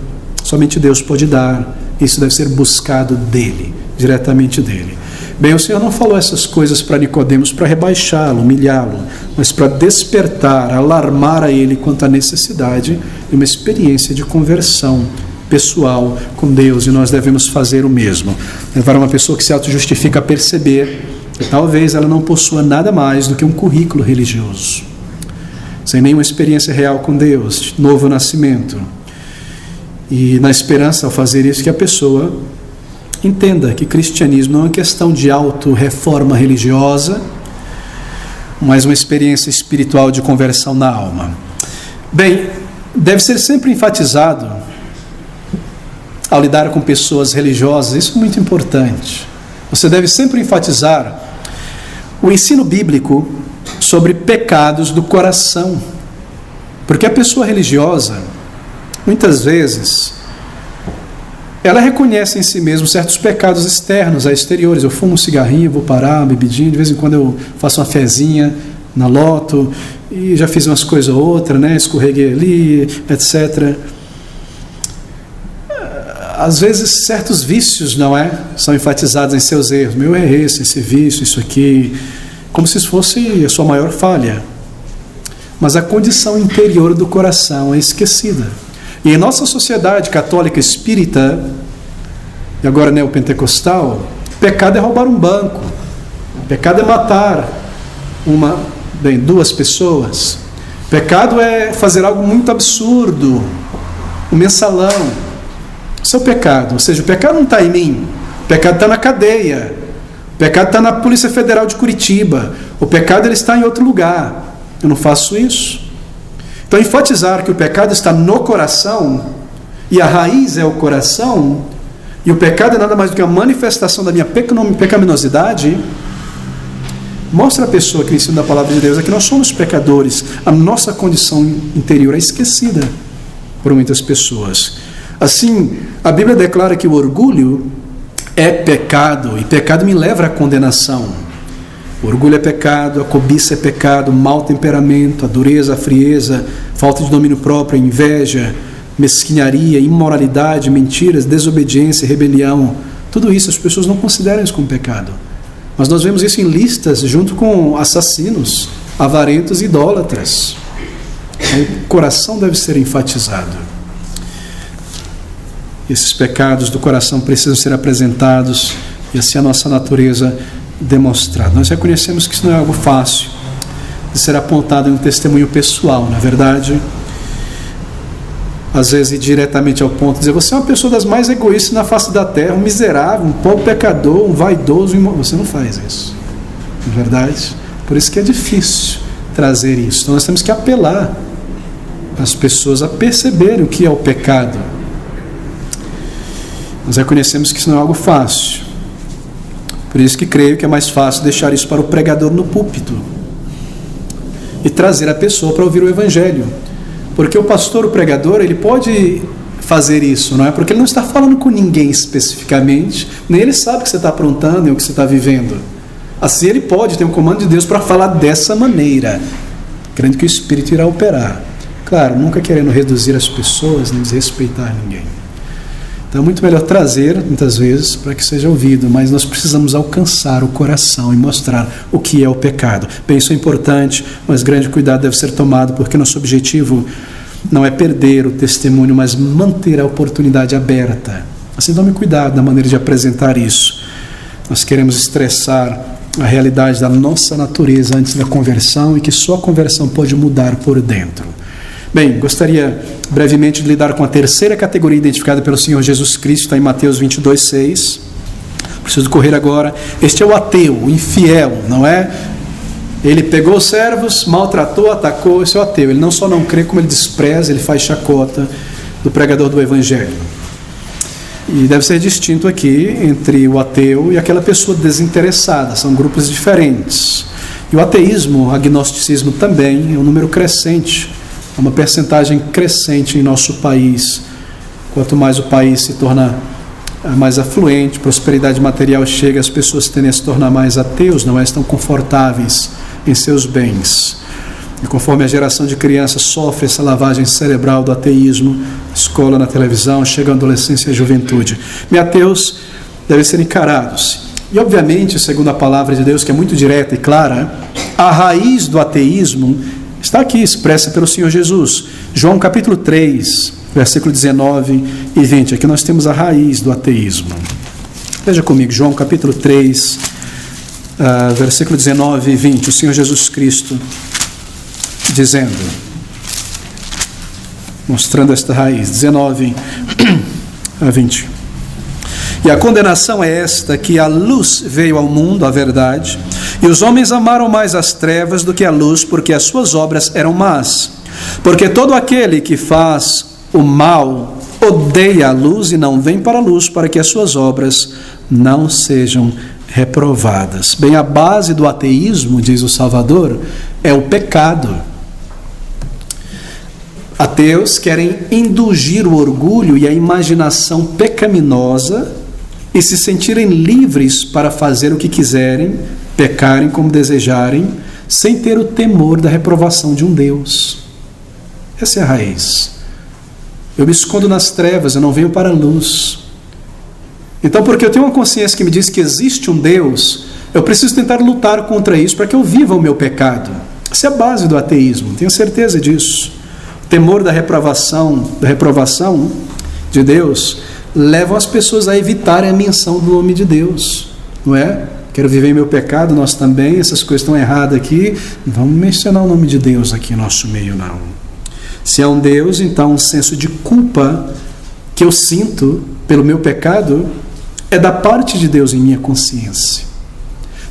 somente Deus pode dar. Isso deve ser buscado dele, diretamente dele. Bem, o Senhor não falou essas coisas para Nicodemos para rebaixá-lo, humilhá-lo, mas para despertar, alarmar a ele quanto à necessidade de uma experiência de conversão pessoal com Deus, e nós devemos fazer o mesmo. Levar uma pessoa que se auto-justifica a perceber que talvez ela não possua nada mais do que um currículo religioso, sem nenhuma experiência real com Deus, novo nascimento. E na esperança, ao fazer isso, que a pessoa entenda que cristianismo não é uma questão de auto-reforma religiosa, mas uma experiência espiritual de conversão na alma. Bem, deve ser sempre enfatizado, ao lidar com pessoas religiosas, isso é muito importante. Você deve sempre enfatizar o ensino bíblico sobre pecados do coração. Porque a pessoa religiosa, muitas vezes, ela reconhece em si mesmo certos pecados externos, exteriores. Eu fumo um cigarrinho, vou parar, uma bebidinha, de vez em quando eu faço uma fezinha na loto, e já fiz umas coisas ou outra, né? Escorreguei ali, etc. Às vezes certos vícios, não é? São enfatizados em seus erros. Meu é esse vício, isso aqui, como se fosse a sua maior falha. Mas a condição interior do coração é esquecida. E em nossa sociedade católica espírita, e agora neopentecostal, pecado é roubar um banco, pecado é matar duas pessoas, pecado é fazer algo muito absurdo, um mensalão. Isso é o pecado, ou seja, o pecado não está em mim, o pecado está na cadeia, O pecado está na Polícia Federal de Curitiba. O pecado ele está em outro lugar. Eu não faço isso. Então, enfatizar que o pecado está no coração, e a raiz é o coração, e o pecado é nada mais do que a manifestação da minha pecaminosidade, mostra a pessoa que o ensino da palavra de Deus é que nós somos pecadores. A nossa condição interior é esquecida por muitas pessoas. Assim, a Bíblia declara que o orgulho é pecado, e pecado me leva à condenação. O orgulho é pecado, a cobiça é pecado, o mau temperamento, a dureza, a frieza, falta de domínio próprio, a inveja, mesquinharia, imoralidade, mentiras, desobediência, rebelião. Tudo isso as pessoas não consideram isso como pecado. Mas nós vemos isso em listas junto com assassinos, avarentos e idólatras. Então, o coração deve ser enfatizado. Esses pecados do coração precisam ser apresentados e assim a nossa natureza demonstrada. Nós reconhecemos que isso não é algo fácil de ser apontado em um testemunho pessoal, na verdade. Às vezes ir diretamente ao ponto de dizer: você é uma pessoa das mais egoístas na face da terra, um miserável, um pobre pecador, um vaidoso. Você não faz isso, na verdade. Por isso que é difícil trazer isso. Então nós temos que apelar as pessoas a perceberem o que é o pecado. Nós reconhecemos que isso não é algo fácil. Por isso que creio que é mais fácil deixar isso para o pregador no púlpito e trazer a pessoa para ouvir o Evangelho. Porque o pastor, o pregador, ele pode fazer isso, não é? Porque ele não está falando com ninguém especificamente, nem ele sabe o que você está aprontando, nem o que você está vivendo. Assim ele pode ter um comando de Deus para falar dessa maneira, crendo que o Espírito irá operar. Claro, nunca querendo reduzir as pessoas, nem desrespeitar ninguém. Então é muito melhor trazer, muitas vezes, para que seja ouvido, mas nós precisamos alcançar o coração e mostrar o que é o pecado. Bem, isso é importante, mas grande cuidado deve ser tomado, porque nosso objetivo não é perder o testemunho, mas manter a oportunidade aberta. Assim, tome cuidado na maneira de apresentar isso. Nós queremos estressar a realidade da nossa natureza antes da conversão, e que só a conversão pode mudar por dentro. Bem, gostaria brevemente de lidar com a terceira categoria identificada pelo Senhor Jesus Cristo, está em Mateus 22:6. Preciso correr agora. Este é o ateu, o infiel, não é? Ele pegou os servos, maltratou, atacou. Esse é o ateu. Ele não só não crê, como ele despreza, ele faz chacota do pregador do Evangelho. E deve ser distinto aqui entre o ateu e aquela pessoa desinteressada. São grupos diferentes. E o ateísmo, o agnosticismo também é um número crescente. É uma percentagem crescente em nosso país. Quanto mais o país se torna mais afluente, prosperidade material chega, as pessoas tendem a se tornar mais ateus, não estão confortáveis em seus bens. E conforme a geração de crianças sofre essa lavagem cerebral do ateísmo, escola, na televisão, chega a adolescência e a juventude. E ateus devem ser encarados. E obviamente, segundo a palavra de Deus, que é muito direta e clara, a raiz do ateísmo está aqui, expressa pelo Senhor Jesus. João capítulo 3, versículo 19 e 20. Aqui nós temos a raiz do ateísmo. Veja comigo, João capítulo 3, versículo 19 e 20. O Senhor Jesus Cristo dizendo, mostrando esta raiz, 19 a 20. E a condenação é esta, que a luz veio ao mundo, a verdade, e os homens amaram mais as trevas do que a luz, porque as suas obras eram más. Porque todo aquele que faz o mal odeia a luz e não vem para a luz, para que as suas obras não sejam reprovadas. Bem, a base do ateísmo, diz o Salvador, é o pecado. Ateus querem indulgir o orgulho e a imaginação pecaminosa e se sentirem livres para fazer o que quiserem, pecarem como desejarem, sem ter o temor da reprovação de um Deus. Essa é a raiz. Eu me escondo nas trevas, eu não venho para a luz. Então, porque eu tenho uma consciência que me diz que existe um Deus, eu preciso tentar lutar contra isso para que eu viva o meu pecado. Essa é a base do ateísmo, tenho certeza disso. O temor da reprovação de Deus levam as pessoas a evitarem a menção do nome de Deus, não é? Quero viver em meu pecado, nós também, essas coisas estão erradas aqui, não vamos mencionar o nome de Deus aqui em nosso meio, não. Se é um Deus, então um senso de culpa que eu sinto pelo meu pecado é da parte de Deus em minha consciência.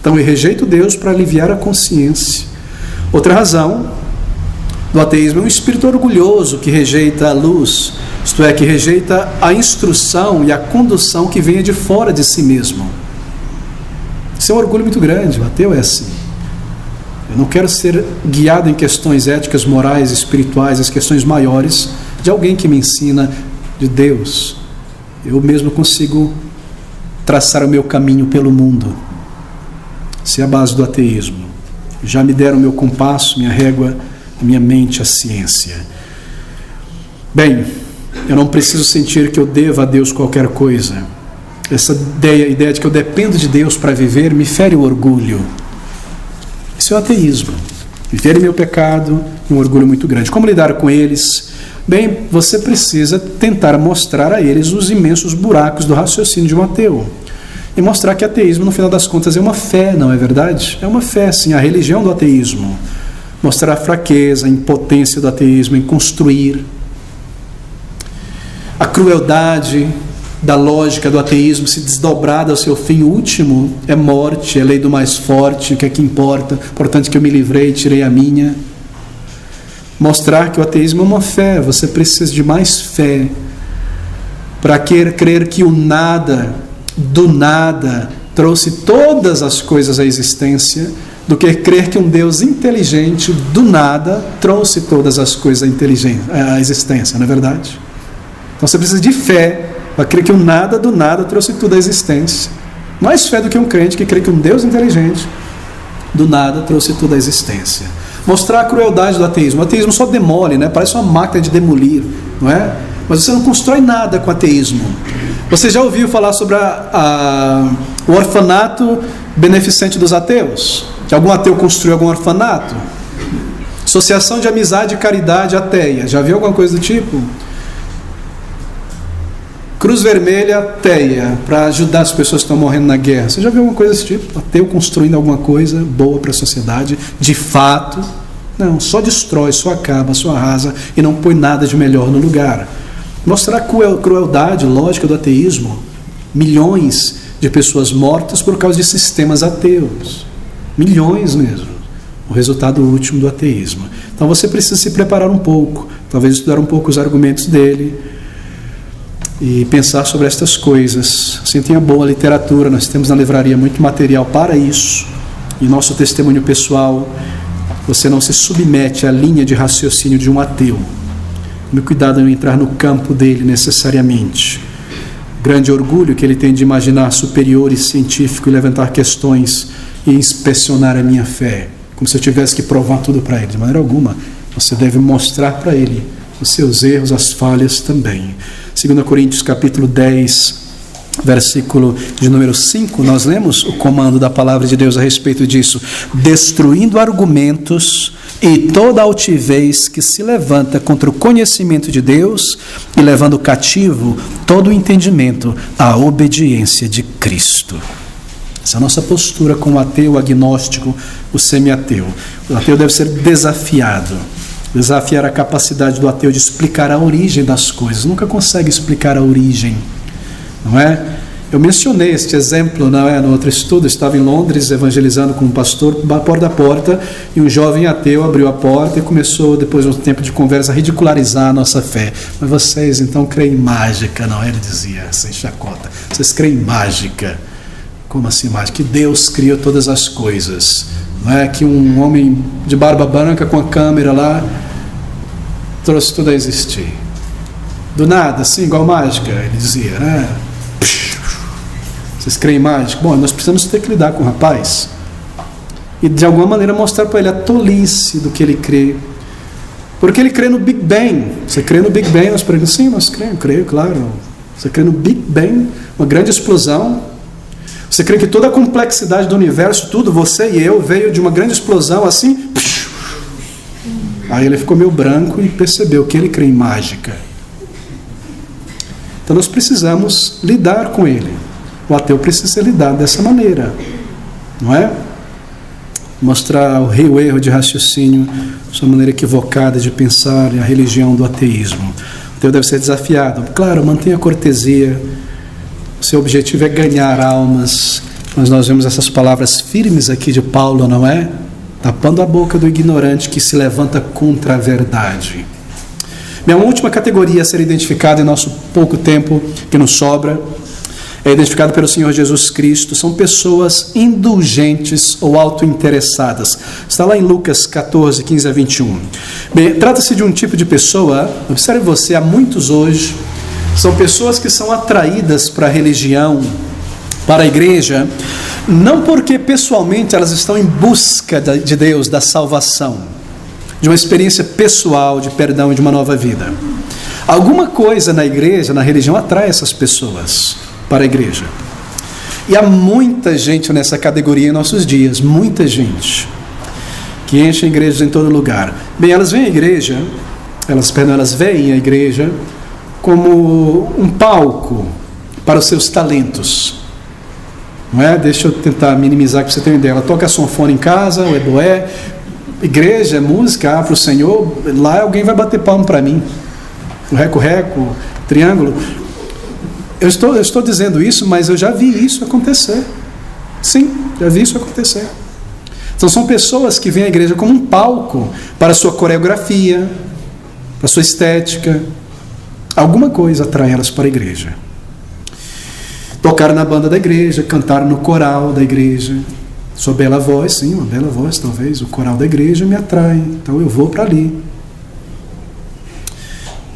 Então eu rejeito Deus para aliviar a consciência. Outra razão do ateísmo é um espírito orgulhoso que rejeita a luz, isto é, que rejeita a instrução e a condução que venha de fora de si mesmo. Isso é um orgulho muito grande. O ateu é assim. Eu não quero ser guiado em questões éticas, morais, espirituais, as questões maiores de alguém que me ensina de Deus. Eu mesmo consigo traçar o meu caminho pelo mundo. Essa é a base do ateísmo. Já me deram meu compasso, minha régua, a minha mente, a ciência. Bem, eu não preciso sentir que eu devo a Deus qualquer coisa. Essa ideia de que eu dependo de Deus para viver me fere o orgulho. Isso é o ateísmo. Viver em meu pecado, um orgulho muito grande. Como lidar com eles? Bem, você precisa tentar mostrar a eles os imensos buracos do raciocínio de um ateu. E mostrar que ateísmo, no final das contas, é uma fé, não é verdade? É uma fé, sim, a religião do ateísmo. Mostrar a fraqueza, a impotência do ateísmo em construir. A crueldade da lógica do ateísmo se desdobrada ao seu fim último é morte, é lei do mais forte, o que é que importa, portanto que eu me livrei, tirei a minha. Mostrar que o ateísmo é uma fé, você precisa de mais fé para crer que o nada, do nada, trouxe todas as coisas à existência, do que crer que um Deus inteligente, do nada, trouxe todas as coisas à existência, não é verdade? Então você precisa de fé para crer que o nada do nada trouxe tudo à existência. Mais fé do que um crente que crê que um Deus inteligente do nada trouxe tudo à existência. Mostrar a crueldade do ateísmo. O ateísmo só demole, né? Parece uma máquina de demolir, não é? Mas você não constrói nada com o ateísmo. Você já ouviu falar sobre o orfanato beneficente dos ateus? Que algum ateu construiu algum orfanato? Associação de Amizade e Caridade Ateia. Já viu alguma coisa do tipo? Cruz Vermelha ateia, para ajudar as pessoas que estão morrendo na guerra. Você já viu alguma coisa desse tipo? Ateu construindo alguma coisa boa para a sociedade, de fato? Não, só destrói, só acaba, só arrasa e não põe nada de melhor no lugar. Mostrar a crueldade lógica do ateísmo. Milhões de pessoas mortas por causa de sistemas ateus. Milhões mesmo. O resultado último do ateísmo. Então você precisa se preparar um pouco, talvez estudar um pouco os argumentos dele, e pensar sobre estas coisas. Assim, tenha boa literatura, nós temos na livraria muito material para isso, e nosso testemunho pessoal. Você não se submete à linha de raciocínio de um ateu. Tome cuidado em não entrar no campo dele necessariamente. Grande orgulho que ele tem de imaginar superior e científico e levantar questões e inspecionar a minha fé, como se eu tivesse que provar tudo para ele. De maneira alguma, você deve mostrar para ele os seus erros, as falhas também. 2 Coríntios capítulo 10, versículo de número 5, nós lemos o comando da palavra de Deus a respeito disso: destruindo argumentos e toda altivez que se levanta contra o conhecimento de Deus e levando cativo todo o entendimento à obediência de Cristo. Essa é a nossa postura com o ateu, o agnóstico, o semi-ateu. O ateu deve ser desafiado. Desafiar a capacidade do ateu de explicar a origem das coisas. Nunca consegue explicar a origem, não é? Eu mencionei este exemplo, não é? No outro estudo, eu estava em Londres evangelizando com um pastor porta a porta, e um jovem ateu abriu a porta e começou, depois de um tempo de conversa, a ridicularizar a nossa fé. Mas vocês então creem em mágica, não? Ele dizia, sem chacota, vocês creem em mágica. Como assim mágica? Que Deus criou todas as coisas. Não é que um homem de barba branca com a câmera lá trouxe tudo a existir. Do nada, assim, igual mágica, ele dizia, né? Vocês creem em mágica? Bom, nós precisamos ter que lidar com o rapaz e de alguma maneira mostrar para ele a tolice do que ele crê. Porque ele crê no Big Bang. Você crê no Big Bang? Nós perguntamos, sim, nós creio, claro. Você crê no Big Bang, uma grande explosão? Você crê que toda a complexidade do universo, tudo, você e eu, veio de uma grande explosão assim? Aí ele ficou meio branco e percebeu que ele crê em mágica. Então nós precisamos lidar com ele. O ateu precisa lidar dessa maneira, não é? Mostrar o erro de raciocínio, sua maneira equivocada de pensar e a religião do ateísmo. O ateu deve ser desafiado. Claro, mantenha a cortesia. Seu objetivo é ganhar almas, Mas nós vemos essas palavras firmes aqui de Paulo, não é? Tapando a boca do ignorante que se levanta contra a verdade. Bem, uma última categoria a ser identificada em nosso pouco tempo que nos sobra, é identificado pelo Senhor Jesus Cristo, são pessoas indulgentes ou autointeressadas. Está lá em Lucas 14, 15 a 21. Bem, trata-se de um tipo de pessoa, observe você, há muitos hoje, são pessoas que são atraídas para a religião, para a igreja, não porque pessoalmente elas estão em busca de Deus, da salvação, de uma experiência pessoal de perdão e de uma nova vida. Alguma coisa na igreja, na religião, atrai essas pessoas para a igreja. E há muita gente nessa categoria em nossos dias, muita gente, que enche igrejas em todo lugar. Bem, elas veem a igreja, elas veem a igreja como um palco para os seus talentos. Não é? Deixa eu tentar minimizar para você ter uma ideia. Ela toca sanfona em casa, o eboé, igreja, música, para o Senhor, lá alguém vai bater palmo para mim. O reco-reco, triângulo. Eu estou dizendo isso, mas eu já vi isso acontecer. Sim, já vi isso acontecer. Então são pessoas que veem a igreja como um palco para a sua coreografia, para a sua estética. Alguma coisa atrai elas para a igreja. Tocar na banda da igreja, cantar no coral da igreja. Sua bela voz, sim, uma bela voz, talvez. O coral da igreja me atrai, então eu vou para ali.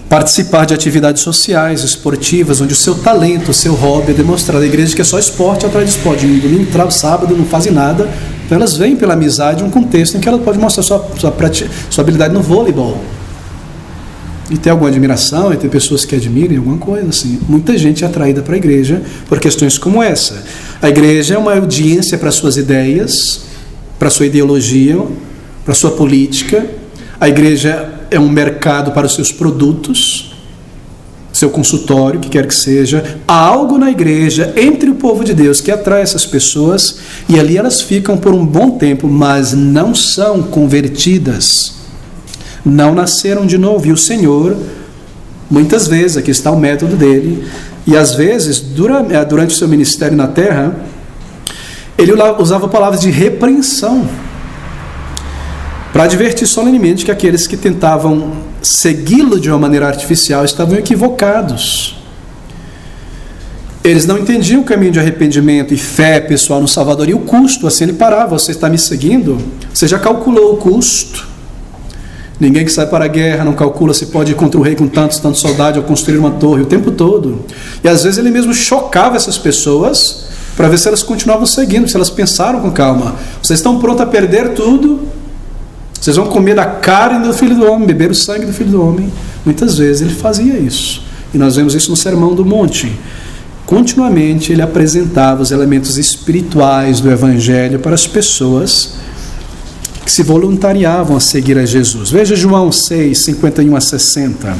Participar de atividades sociais, esportivas, onde o seu talento, o seu hobby é demonstrado. A igreja que é só esporte atrás de esporte. Domingo, sábado, não fazem nada. Então elas vêm pela amizade um contexto em que ela pode mostrar sua habilidade no vôleibol. E ter alguma admiração, e ter pessoas que admirem, alguma coisa assim. Muita gente é atraída para a igreja por questões como essa. A igreja é uma audiência para suas ideias, para sua ideologia, para sua política. A igreja é um mercado para os seus produtos, seu consultório, que quer que seja. Há algo na igreja, entre o povo de Deus, que atrai essas pessoas, e ali elas ficam por um bom tempo, mas não são convertidas. Não nasceram de novo. E o Senhor, muitas vezes, aqui está o método dele, e às vezes, durante o seu ministério na terra, ele usava palavras de repreensão, para advertir solenemente que aqueles que tentavam segui-lo de uma maneira artificial estavam equivocados. Eles não entendiam o caminho de arrependimento e fé pessoal no Salvador, e o custo. Assim ele parava: você está me seguindo? Você já calculou o custo? Ninguém que sai para a guerra não calcula se pode ir contra o rei com tantos soldados ou construir uma torre o tempo todo. E às vezes ele mesmo chocava essas pessoas para ver se elas continuavam seguindo, se elas pensaram com calma. Vocês estão prontos a perder tudo? Vocês vão comer da carne do Filho do Homem, beber o sangue do Filho do Homem? Muitas vezes ele fazia isso. E nós vemos isso no Sermão do Monte. Continuamente ele apresentava os elementos espirituais do Evangelho para as pessoas que se voluntariavam a seguir a Jesus. Veja João 6, 51 a 60.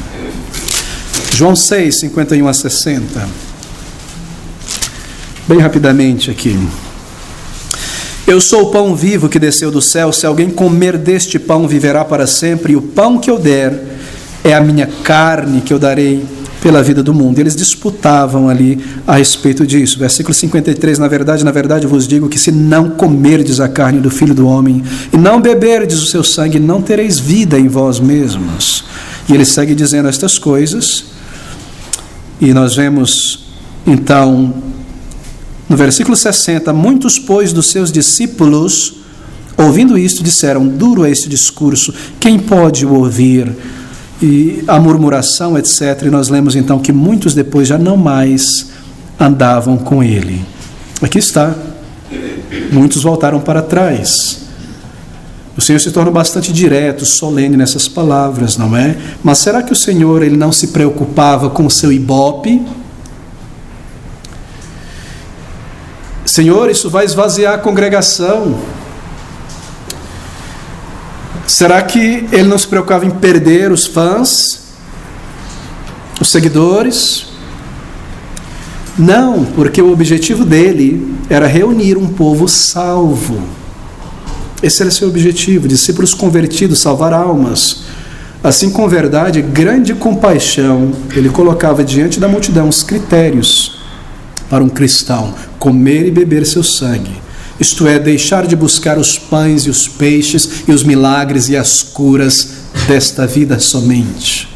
João 6, 51 a 60. Bem rapidamente aqui. Eu sou o pão vivo que desceu do céu. Se alguém comer deste pão, viverá para sempre. E o pão que eu der é a minha carne que eu darei pela vida do mundo. Eles disputavam ali a respeito disso. Versículo 53, na verdade eu vos digo que se não comerdes a carne do Filho do Homem e não beberdes o seu sangue, não tereis vida em vós mesmos. E ele segue dizendo estas coisas, e nós vemos então no versículo 60, muitos, pois, dos seus discípulos, ouvindo isto, disseram: duro é este discurso, quem pode o ouvir? E a murmuração, etc. E nós lemos então que muitos depois já não mais andavam com ele. Aqui está. Muitos voltaram para trás. O Senhor se torna bastante direto, solene nessas palavras, não é? Mas será que o Senhor ele não se preocupava com o seu ibope? Senhor, isso vai esvaziar a congregação. Será que ele não se preocupava em perder os fãs, os seguidores? Não, porque o objetivo dele era reunir um povo salvo. Esse era o seu objetivo: discípulos convertidos, salvar almas. Assim, com verdade, grande compaixão, ele colocava diante da multidão os critérios para um cristão. comer e beber seu sangue, isto é, deixar de buscar os pães e os peixes e os milagres e as curas desta vida somente,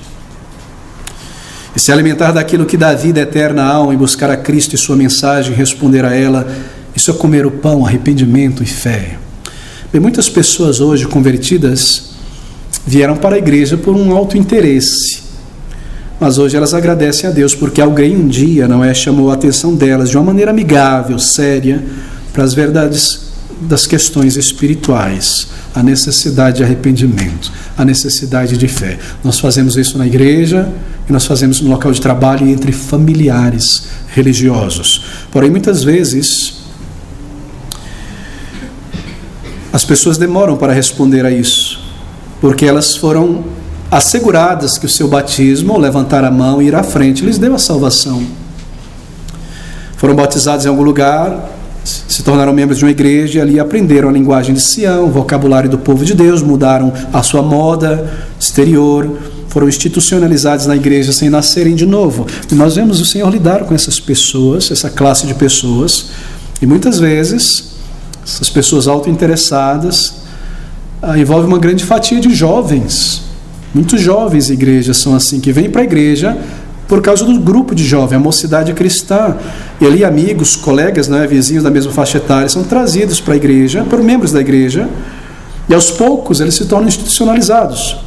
e se alimentar daquilo que dá vida eterna à alma e buscar a Cristo e sua mensagem e responder a ela, isso é comer o pão, arrependimento e fé. Bem, muitas pessoas hoje convertidas vieram para a igreja por um alto interesse, mas hoje elas agradecem a Deus porque alguém um dia, chamou a atenção delas de uma maneira amigável, séria, para as verdades das questões espirituais, a necessidade de arrependimento, a necessidade de fé. Nós fazemos isso na igreja e nós fazemos no local de trabalho e entre familiares religiosos. Porém, muitas vezes, as pessoas demoram para responder a isso, porque elas foram asseguradas que o seu batismo, ou levantar a mão e ir à frente, lhes deu a salvação. Foram batizados em algum lugar, se tornaram membros de uma igreja e ali aprenderam a linguagem de Sião, o vocabulário do povo de Deus, mudaram a sua moda exterior, foram institucionalizados na igreja sem nascerem de novo. E nós vemos o Senhor lidar com essas pessoas, essa classe de pessoas, e muitas vezes essas pessoas autointeressadas envolvem uma grande fatia de jovens. Muitos jovens igrejas são assim, que vêm para a igreja por causa do grupo de jovens, a mocidade cristã, e ali amigos, colegas, vizinhos da mesma faixa etária, são trazidos para a igreja, por membros da igreja, e aos poucos eles se tornam institucionalizados.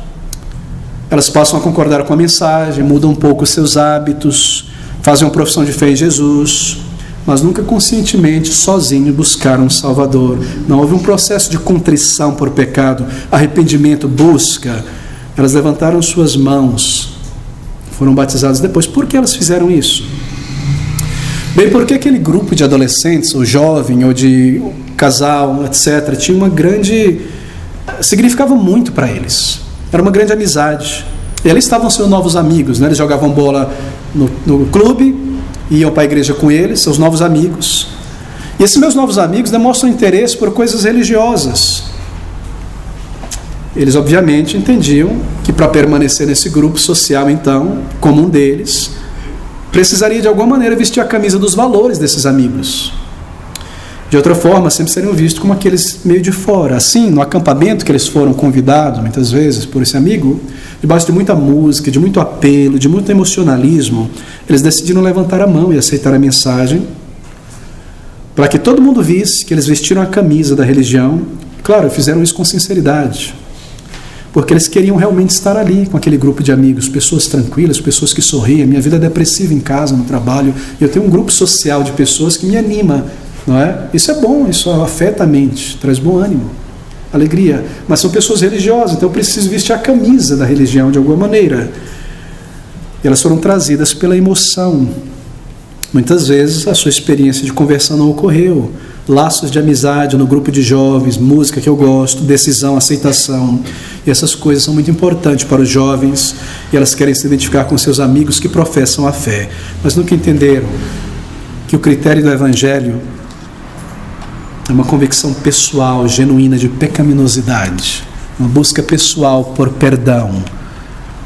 Elas passam a concordar com a mensagem, mudam um pouco os seus hábitos, fazem uma profissão de fé em Jesus, mas nunca conscientemente, sozinho, buscaram um Salvador. Não houve um processo de contrição por pecado, arrependimento, busca. Elas levantaram suas mãos, foram batizadas depois. Por que elas fizeram isso? Bem, porque aquele grupo de adolescentes, ou jovem, ou de casal, etc., tinha uma grande... significava muito para eles. Era uma grande amizade. E eles estavam sendo novos amigos, Eles jogavam bola no clube, iam para a igreja com eles, seus novos amigos. E esses meus novos amigos demonstram interesse por coisas religiosas. Eles obviamente entendiam que para permanecer nesse grupo social, então, como um deles, precisaria de alguma maneira vestir a camisa dos valores desses amigos. De outra forma, sempre seriam vistos como aqueles meio de fora. Assim, no acampamento que eles foram convidados, muitas vezes, por esse amigo, debaixo de muita música, de muito apelo, de muito emocionalismo, eles decidiram levantar a mão e aceitar a mensagem, para que todo mundo visse que eles vestiram a camisa da religião. Claro, fizeram isso com sinceridade, porque eles queriam realmente estar ali com aquele grupo de amigos, pessoas tranquilas, pessoas que sorriem. Minha vida é depressiva em casa, no trabalho, e eu tenho um grupo social de pessoas que me anima, não é? Isso é bom, isso afeta a mente, traz bom ânimo, alegria, mas são pessoas religiosas, então eu preciso vestir a camisa da religião de alguma maneira. E elas foram trazidas pela emoção. Muitas vezes a sua experiência de conversão não ocorreu. Laços de amizade no grupo de jovens, música que eu gosto, decisão, aceitação. E essas coisas são muito importantes para os jovens, e elas querem se identificar com seus amigos que professam a fé, mas nunca entenderam que o critério do Evangelho é uma convicção pessoal, genuína de pecaminosidade, uma busca pessoal por perdão.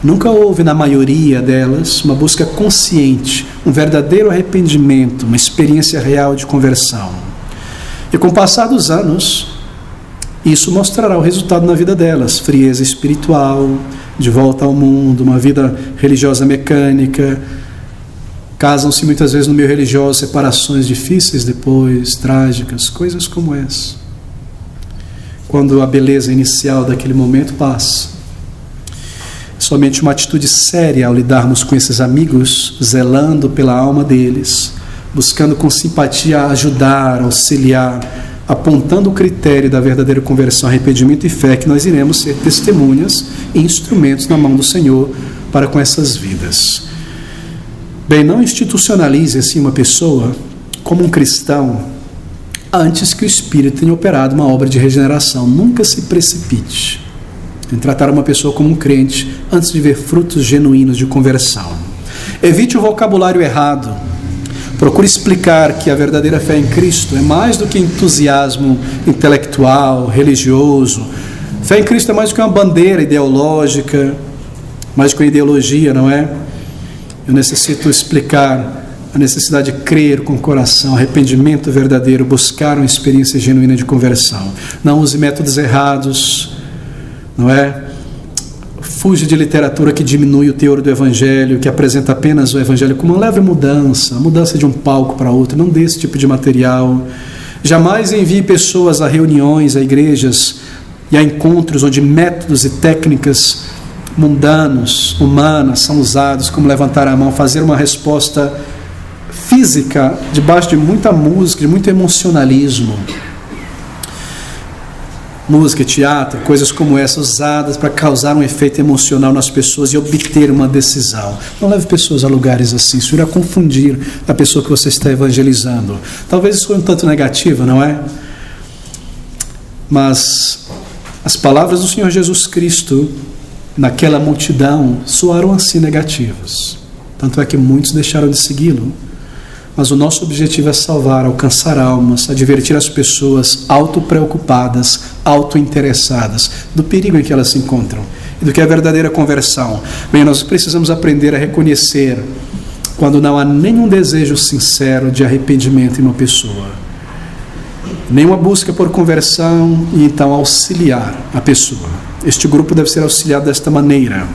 Nunca houve na maioria delas uma busca consciente, um verdadeiro arrependimento, uma experiência real de conversão. E com o passar dos anos, isso mostrará o resultado na vida delas: frieza espiritual, de volta ao mundo, uma vida religiosa mecânica. Casam-se muitas vezes no meio religioso, separações difíceis depois, trágicas, coisas como essa. Quando a beleza inicial daquele momento passa. Somente uma atitude séria ao lidarmos com esses amigos, zelando pela alma deles, buscando com simpatia ajudar, auxiliar, apontando o critério da verdadeira conversão, arrependimento e fé, que nós iremos ser testemunhas e instrumentos na mão do Senhor para com essas vidas. Bem, não institucionalize assim uma pessoa como um cristão antes que o Espírito tenha operado uma obra de regeneração. Nunca se precipite em tratar uma pessoa como um crente antes de ver frutos genuínos de conversão. Evite o vocabulário errado. Procure explicar que a verdadeira fé em Cristo é mais do que entusiasmo intelectual, religioso. Fé em Cristo é mais do que uma bandeira ideológica, mais do que uma ideologia, não é? Eu necessito explicar a necessidade de crer com o coração, arrependimento verdadeiro, buscar uma experiência genuína de conversão. Não use métodos errados, não é? Fuja de literatura que diminui o teor do Evangelho, que apresenta apenas o Evangelho como uma leve mudança de um palco para outro. Não dê esse tipo de material. Jamais envie pessoas a reuniões, a igrejas e a encontros onde métodos e técnicas mundanos, humanas, são usados, como levantar a mão, fazer uma resposta física, debaixo de muita música, de muito emocionalismo. Música, teatro, coisas como essa, usadas para causar um efeito emocional nas pessoas e obter uma decisão. Não leve pessoas a lugares assim, isso irá confundir a pessoa que você está evangelizando. Talvez isso foi um tanto negativo, não é? Mas as palavras do Senhor Jesus Cristo naquela multidão soaram assim negativas. Tanto é que muitos deixaram de segui-lo. Mas o nosso objetivo é salvar, alcançar almas, advertir as pessoas autopreocupadas, autointeressadas do perigo em que elas se encontram e do que é a verdadeira conversão. Bem, nós precisamos aprender a reconhecer quando não há nenhum desejo sincero de arrependimento em uma pessoa, nenhuma busca por conversão, e então auxiliar a pessoa. Este grupo deve ser auxiliado desta maneira.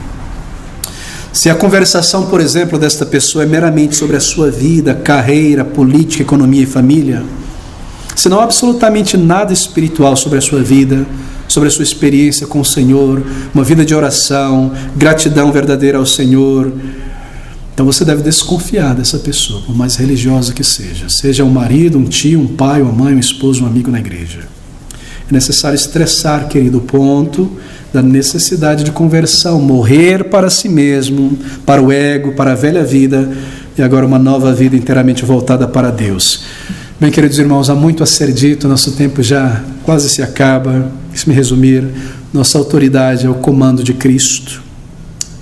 Se a conversação, por exemplo, desta pessoa é meramente sobre a sua vida, carreira, política, economia e família, se não há absolutamente nada espiritual sobre a sua vida, sobre a sua experiência com o Senhor, uma vida de oração, gratidão verdadeira ao Senhor, então você deve desconfiar dessa pessoa, por mais religiosa que seja um marido, um tio, um pai, uma mãe, um esposo, um amigo na igreja. É necessário estressar, querido, o ponto da necessidade de conversão, morrer para si mesmo, para o ego, para a velha vida, e agora uma nova vida inteiramente voltada para Deus. Bem, queridos irmãos, há muito a ser dito, nosso tempo já quase se acaba. Se me resumir, nossa autoridade é o comando de Cristo,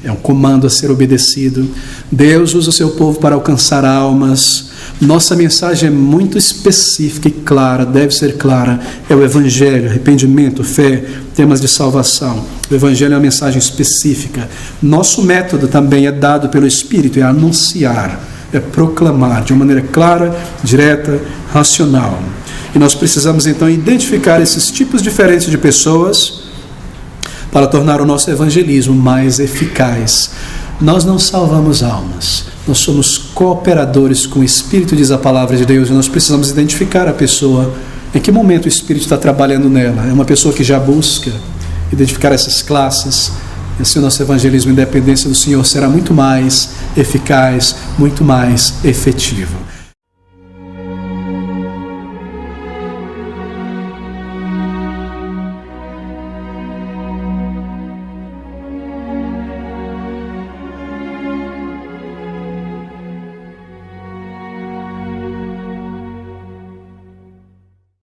é um comando a ser obedecido. Deus usa o seu povo para alcançar almas. Nossa mensagem é muito específica e clara, deve ser clara. É o Evangelho, arrependimento, fé, temas de salvação. O Evangelho é uma mensagem específica. Nosso método também é dado pelo Espírito, é anunciar, é proclamar de uma maneira clara, direta, racional. E nós precisamos então identificar esses tipos diferentes de pessoas para tornar o nosso evangelismo mais eficaz. Nós não salvamos almas, nós somos cooperadores com o Espírito, diz a palavra de Deus, e nós precisamos identificar a pessoa, em que momento o Espírito está trabalhando nela. É uma pessoa que já busca identificar essas classes, e assim o nosso evangelismo em dependência do Senhor será muito mais eficaz, muito mais efetivo.